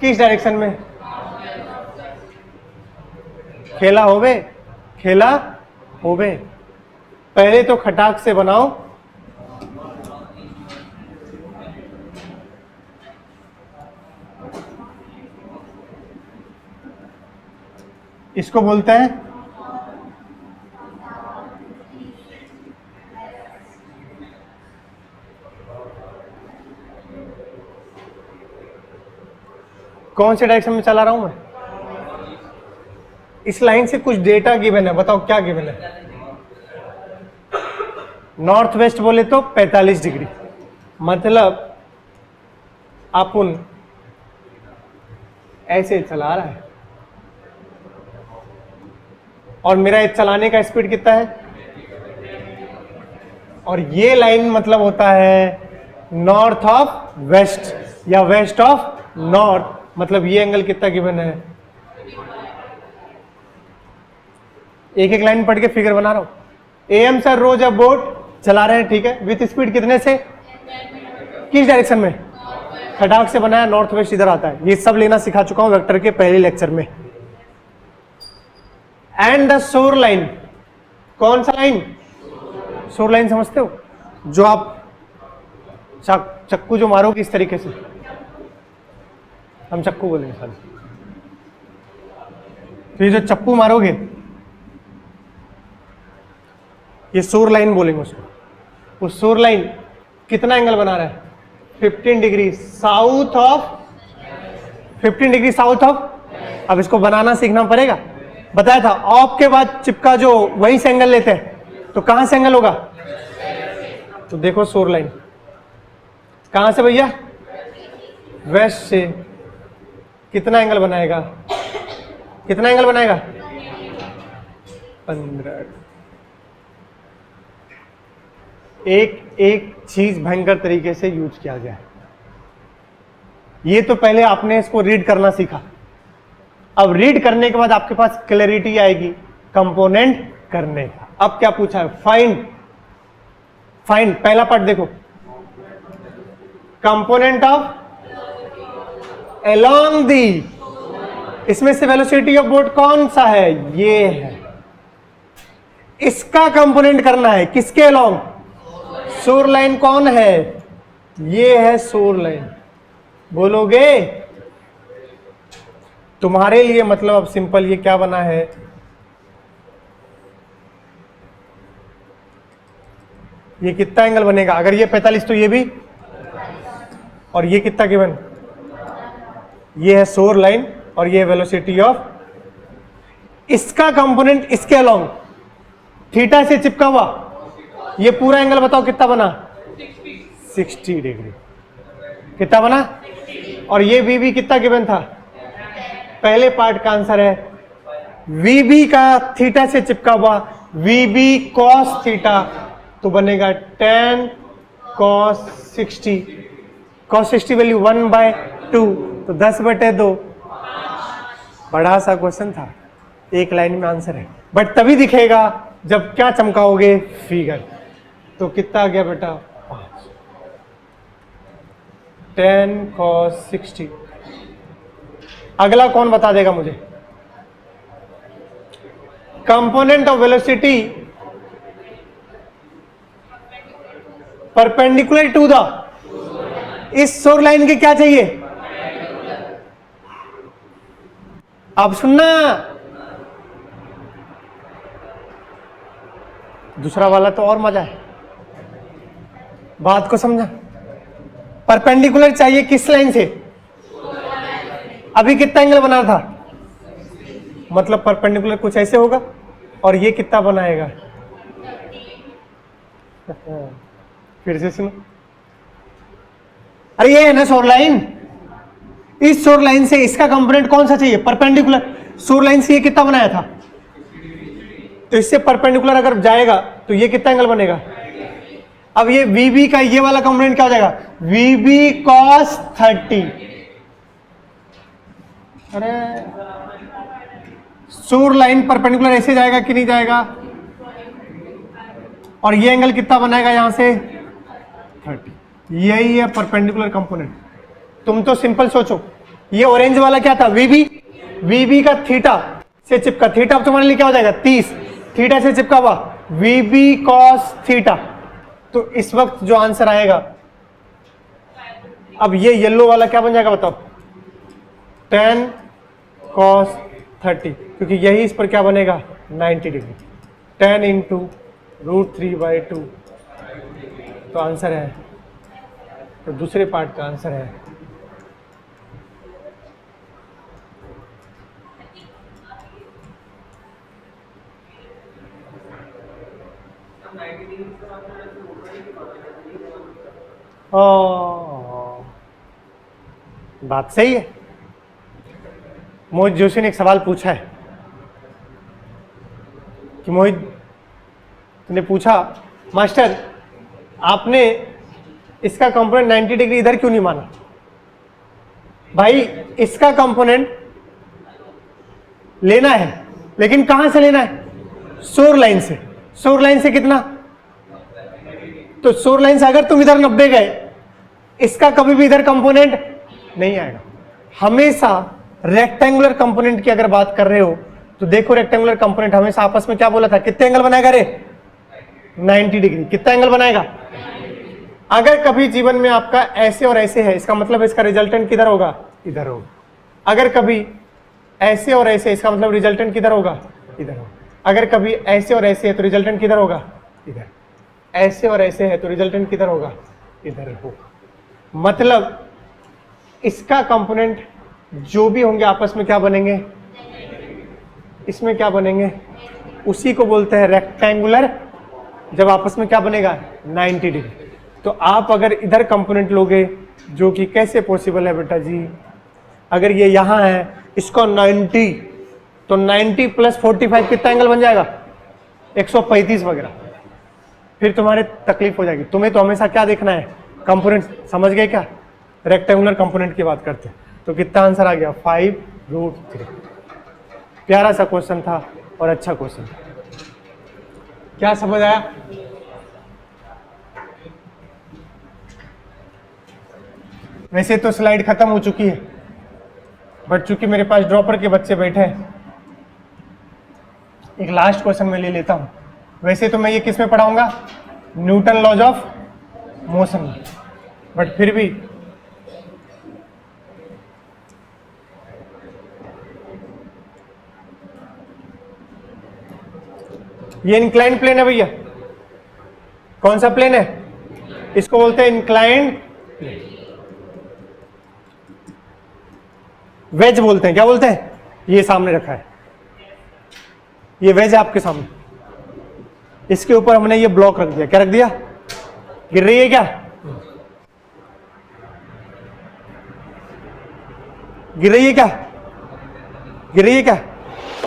किस डायरेक्शन में? खेला होवे, खेला होवे। पहले तो खटाक से बनाओ, इसको बोलते हैं कौन से डायरेक्शन में चला रहा हूं मैं? इस लाइन से कुछ डेटा गिवन है, बताओ क्या गिवन है? नॉर्थ वेस्ट बोले तो 45 डिग्री, मतलब अपन ऐसे चला रहा है और मेरा चलाने का स्पीड कितना है, और ये लाइन मतलब होता है नॉर्थ ऑफ वेस्ट या वेस्ट ऑफ नॉर्थ, मतलब ये एंगल कितना गिवन है। एक एक लाइन पढ़ के फिगर बना रहा हूं। एएम सर रोज अब बोट चला रहे हैं, ठीक है, विथ स्पीड कितने से, किस डायरेक्शन में, खटाक से बनाया, नॉर्थ वेस्ट इधर आता है। ये सब लेना सिखा चुका हूं वेक्टर के पहले लेक्चर में। एंड द शोर लाइन, कौन सा लाइन, शोर लाइन समझते हो, जो आप चक्कू जो मारोगे इस तरीके से, हम चक्कू बोलेंगे साल, तो ये जो चप्पू मारोगे ये शोर लाइन बोलेंगे उसको। वो शोर लाइन कितना एंगल बना रहा है, 15 degree south of, 15 degree south of. अब इसको बनाना सीखना पड़ेगा, बताया था ऑफ के बाद चिपका जो वहीं से एंगल लेते हैं, तो कहां से एंगल होगा, तो देखो शोर लाइन कहां से भैया, वेस्ट से, कितना एंगल बनाएगा, कितना एंगल बनाएगा, 15। एक चीज भयंकर तरीके से यूज किया गया है। ये तो पहले आपने इसको रीड करना सीखा, अब रीड करने के बाद आपके पास क्लैरिटी आएगी कंपोनेंट करने का। अब क्या पूछा है, फाइंड, फाइंड पहला पार्ट देखो, कंपोनेंट ऑफ अलोंग दी, इसमें से वेलोसिटी ऑफ बोट कौन सा है, ये है, इसका कंपोनेंट करना है, किसके अलोंग, शोर लाइन कौन है, ये है शोर लाइन। बोलोगे तुम्हारे लिए मतलब अब सिंपल, ये क्या बना है, ये कितना एंगल बनेगा, अगर ये 45 तो ये भी, और ये कितना गिवन, ये है शोर लाइन और ये वेलोसिटी ऑफ, इसका कंपोनेंट इसके अलोंग थीटा से चिपका हुआ, ये पूरा एंगल बताओ कितना बना, 60 डिग्री, कितना बना, और ये वी कितना गिवन था, पहले पार्ट का आंसर है वीबी का थीटा से चिपका हुआ वीबी कॉस थीटा, तो बनेगा 10 cos 60, cos 60 वैल्यू 1/2, तो 10/2, बड़ा सा क्वेश्चन था, एक लाइन में आंसर है, बट तभी दिखेगा जब क्या चमकाओगे फिगर। तो कितना आ गया बेटा, 10 cos 60। अगला कौन बता देगा मुझे, component of velocity perpendicular to the, इस शोर लाइन के क्या चाहिए, अब सुनना, दूसरा वाला तो और मजा है, बात को समझा, परपेंडिकुलर चाहिए किस लाइन से, अभी कितना एंगल बना था, मतलब परपेंडिकुलर कुछ ऐसे होगा, और ये कितना बनाएगा, फिर से सुनो, अरे ये है ना शोर लाइन, इस शोर लाइन से इसका कंपोनेंट कौन सा चाहिए, परपेंडिकुलर, शोर लाइन से ये कितना बनाया था, तो इससे परपेंडिकुलर अगर जाएगा तो ये कितना एंगल बनेगा, अब ये वीबी का ये वाला कंपोनेंट क्या हो जाएगा, वीबी कॉस 30। अरे शोर लाइन परपेंडिकुलर ऐसे जाएगा कि नहीं जाएगा, और ये एंगल कितना बनाएगा यहां से 30, यही है परपेंडिकुलर कंपोनेंट। तुम तो सिंपल सोचो, ये ऑरेंज वाला क्या था, वीबी, वीबी का थीटा से चिपका, थीटा तुम्हारे लिए क्या हो जाएगा 30, थीटा से चिपका हुआ वीबी कॉस थीटा, तो इस वक्त जो आंसर आएगा, अब ये येलो वाला क्या बन जाएगा बताओ, 10 cos 30, क्योंकि यही इस पर क्या बनेगा 90 डिग्री, 10 × √3/2, तो आंसर है, तो दूसरे पार्ट का आंसर है बात सही है। मोहित जोशी ने एक सवाल पूछा है कि मोहित ने पूछा, मास्टर आपने इसका कंपोनेंट 90 डिग्री इधर क्यों नहीं माना? भाई इसका कंपोनेंट लेना है, लेकिन कहां से लेना है? सोर लाइन से। सोर लाइन से कितना? तो सोर लाइन से अगर तुम इधर 90 गए, इसका कभी भी इधर कंपोनेंट नहीं आएगा। हमेशा रेक्टेंगुलर कंपोनेंट की अगर बात कर रहे हो तो देखो, रेक्टेंगुलर कंपोनेंट हमेशा आपस में क्या बोला था, कितने एंगल बनाएगा रे? 90 डिग्री। कितना एंगल बनाएगा? अगर कभी जीवन में आपका ऐसे और ऐसे है, इसका मतलब इसका रिजल्टेंट किधर होगा? इधर होगा। अगर कभी ऐसे और ऐसे, इसका मतलब रिजल्टेंट किधर होगा? इधर होगा। अगर कभी ऐसे और ऐसे है तो रिजल्टेंट किधर होगा? इधर। ऐसे और ऐसे है तो रिजल्टेंट किधर होगा? इधर होगा। मतलब इसका कंपोनेंट जो भी होंगे आपस में क्या बनेंगे? इसमें क्या बनेंगे? उसी को बोलते हैं रेक्टेंगुलर। जब आपस में क्या बनेगा? 90 डिग्री। तो आप अगर इधर कंपोनेंट लोगे, जो कि कैसे पॉसिबल है बेटा जी? अगर ये यहां है, इसको 90, तो 90 प्लस 45 कितना एंगल बन जाएगा? 135 वगैरह। फिर तुम्हारे तकलीफ हो जाएगी। तुम्हें तो हमेशा क्या देखना है? कंपोनेंट। समझ गए क्या? रेक्टेंगुलर कंपोनेंट की बात करते हैं। तो कितना आंसर आ गया? 5√3। प्यारा सा क्वेश्चन था और अच्छा क्वेश्चन था। क्या समझ आया? वैसे तो स्लाइड खत्म हो चुकी है, बट चूंकि मेरे पास ड्रॉपर के बच्चे बैठे हैं, एक लास्ट क्वेश्चन मैं ले लेता हूं। वैसे तो मैं ये किस में पढ़ाऊंगा? न्यूटन लॉज ऑफ मोशन में, बट फिर भी ये इंक्लाइंड प्लेन है भैया। कौन सा प्लेन है? इसको बोलते हैं इंक्लाइंड वेज बोलते हैं। क्या बोलते हैं? ये सामने रखा है, ये वेज है आपके सामने। इसके ऊपर हमने ये ब्लॉक रख दिया। क्या रख दिया? गिर रही है क्या? गिर रही है क्या? गिर रही है क्या?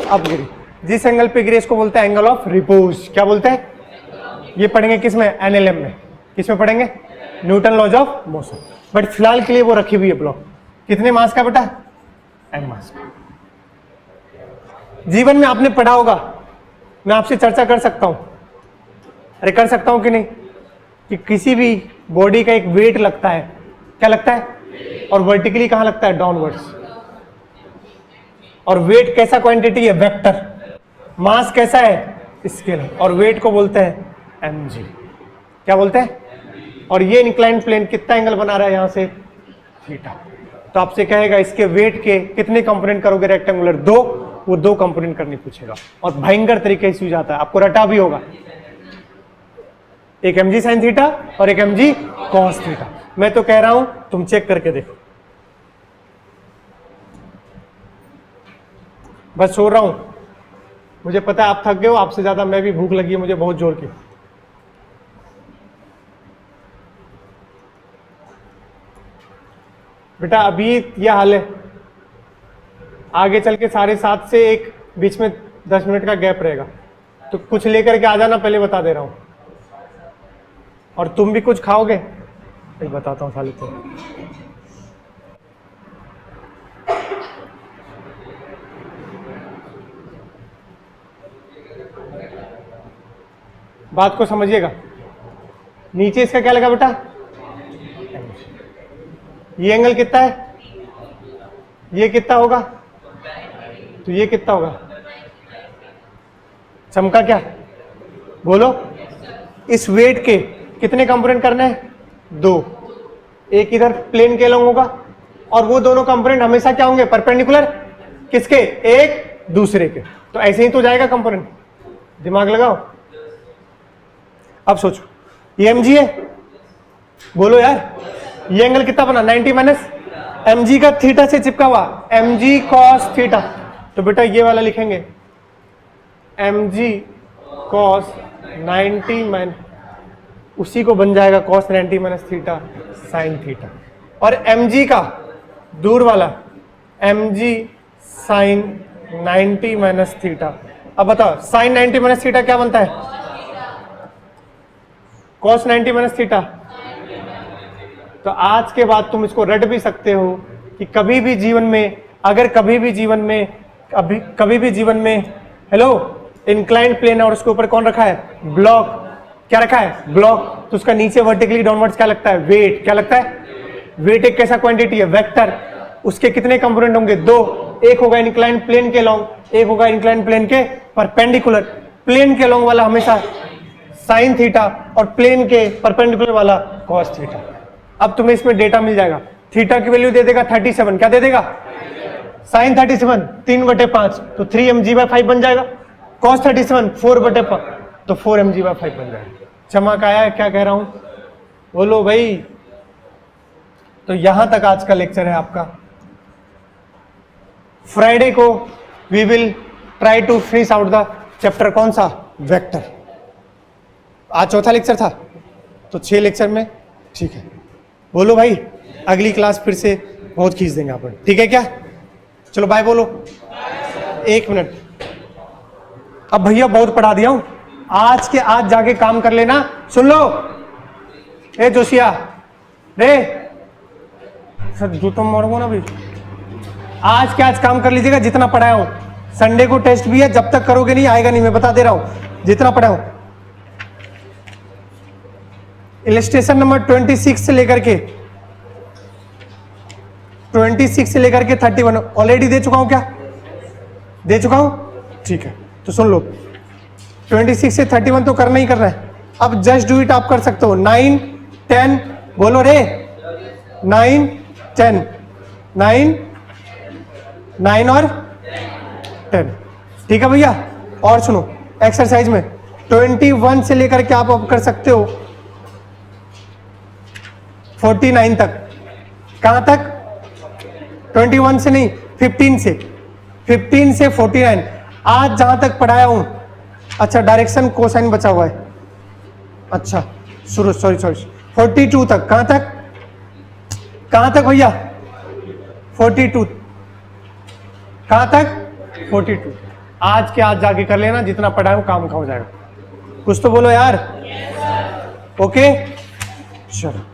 अब गिरी। जिस एंगल पे गिरे इसको बोलते हैं एंगल ऑफ रिपोज। क्या बोलते हैं? ये पढ़ेंगे किस में? एनएलएम में। किस में पढ़ेंगे? Newton laws of motion. But फिलहाल के लिए वो रखी हुई है ब्लॉक। कितने मास का बेटा? m मास। जीवन में आपने पढ़ा होगा, मैं आपसे चर्चा कर सकता हूं, अरे कर सकता हूं कि नहीं, कि किसी भी बॉडी का एक वेट लगता है। क्या लगता है? और वर्टिकली कहां लगता है? डाउनवर्ड्स। और वेट कैसा क्वांटिटी है? वेक्टर। मास कैसा है? स्केलर। और वेट को बोलते हैं mg। क्या बोलते हैं? और ये इंक्लाइंड प्लेन कितना एंगल बना रहा है यहां से? थीटा। तो आपसे कहेगा इसके वेट के कितने कंपोनेंट करोगे रेक्टेंगुलर? 2। वो 2 कंपोनेंट करने पूछेगा और भयंकर तरीके से जाता है, आपको रटा भी होगा। एक mg sin थीटा और एक mg cos थीटा। मैं तो कह रहा हूं तुम चेक करके देखो। बस सो रहा हूं, मुझे पता है आप थक गए हो, आपसे ज्यादा मैं भी, भूख लगी है मुझे बहुत जोर की। बेटा अभी यह हाल है, आगे चल के 7:30 से एक बीच में 10 मिनट का गैप रहेगा, तो कुछ लेकर के आ जाना, पहले बता दे रहा हूं। और तुम भी कुछ खाओगे? मैं बताता हूं साले तो। बात को समझिएगा। नीचे इसका क्या लगा बेटा? ये एंगल कितना है? ये कितना होगा? तो ये कितना होगा? चमका क्या? बोलो। इस वेट के कितने कंपोनेंट करने हैं? 2। एक इधर प्लेन के लॉन्ग होगा और वो दोनों कंपोनेंट हमेशा क्या होंगे? परपेंडिकुलर। किसके? एक दूसरे के। तो ऐसे ही तो जाएगा कंपोनेंट। दिमाग लगाओ। अब सोचो, ये mg है, बोलो यार, ये एंगल कितना बना? 90 माइनस mg का थीटा से चिपका हुआ mg cos थीटा। तो बेटा ये वाला लिखेंगे mg cos 90 माइनस, उसी को बन जाएगा cos 90 minus theta sin theta. और mg का दूर वाला mg साइन 90 माइनस थीटा। अब बताओ साइन 90 माइनस थीटा क्या बनता है? Cos 90 minus theta. तो आज के बाद तुम इसको रट भी सकते हो कि कभी भी जीवन में, अगर कभी भी जीवन में हेलो इंक्लाइंड प्लेन है और उसके ऊपर कौन रखा है? ब्लॉक। क्या रखा है? ब्लॉक। तो उसका नीचे वर्टिकली डाउनवर्ड्स क्या लगता है? वेट। क्या लगता है? वेट एक कैसा क्वांटिटी है? वेक्टर। उसके कितने कंपोनेंट होंगे? दो। एक होगा इंक्लाइंड प्लेन के लॉन्ग, एक होगा इंक्लाइंड प्लेन के परपेंडिकुलर। प्लेन के लॉन्ग वाला हमेशा साइन थीटा और प्लेन के परपेंडिकुलर वाला कॉस थीटा। अब तुम्हें इसमें डेटा मिल जाएगा। थीटा की वैल्यू दे देगा 37। क्या दे देगा? साइन 37 3/5 तो 3mg/5 बन जाएगा। कॉस 37 4/5 तो 4mg/5 बन जाएगा। चमक आया है क्या कह रहा हूं? बोलो भाई। तो यहां तक आज का लेक्चर है आपका। फ्राइडे को we will try to finish out the chapter. कौन सा? वेक्टर। आज चौथा लेक्चर था तो 6 लेक्चर में ठीक है। बोलो भाई, अगली क्लास फिर से बहुत खींच देंगे अपन, ठीक है क्या? चलो बाय बोलो। 1 मिनट। अब भैया बहुत पढ़ा दिया हूं, आज के आज जाके काम कर लेना। सुन लो ए जोशिया रे, सर जूतों मारूंगा ना भाई। आज के आज काम कर लीजिएगा जितना पढ़ाया हूं। संडे को टेस्ट भी है, जब तक करोगे नहीं आएगा नहीं, मैं बता दे रहा हूं जितना पढ़ाया हूं। इलस्ट्रेशन नंबर 26 से लेकर के 31 ऑलरेडी दे चुका हूं। क्या दे चुका हूं? ठीक है तो सुन लो। 26 से 31 तो करना ही करना है। अब जस्ट डू इट आप कर सकते हो। 9 10 बोलो रे। 9 10 9 और 10 ठीक है भैया। और सुनो एक्सरसाइज में 21 से लेकर के आप कर सकते हो 49 तक। कहां तक? 21 से नहीं 15 से 49। आज जहां तक पढ़ाया हूं। अच्छा डायरेक्शन कोसाइन बचा हुआ है। अच्छा शुरू सॉरी 42 तक। कहां तक भैया? 42 कहां तक? 42। आज के आज जाके कर लेना, जितना पढ़ाया हूं काम का हो जाएगा। कुछ तो बोलो यार। ओके चलो।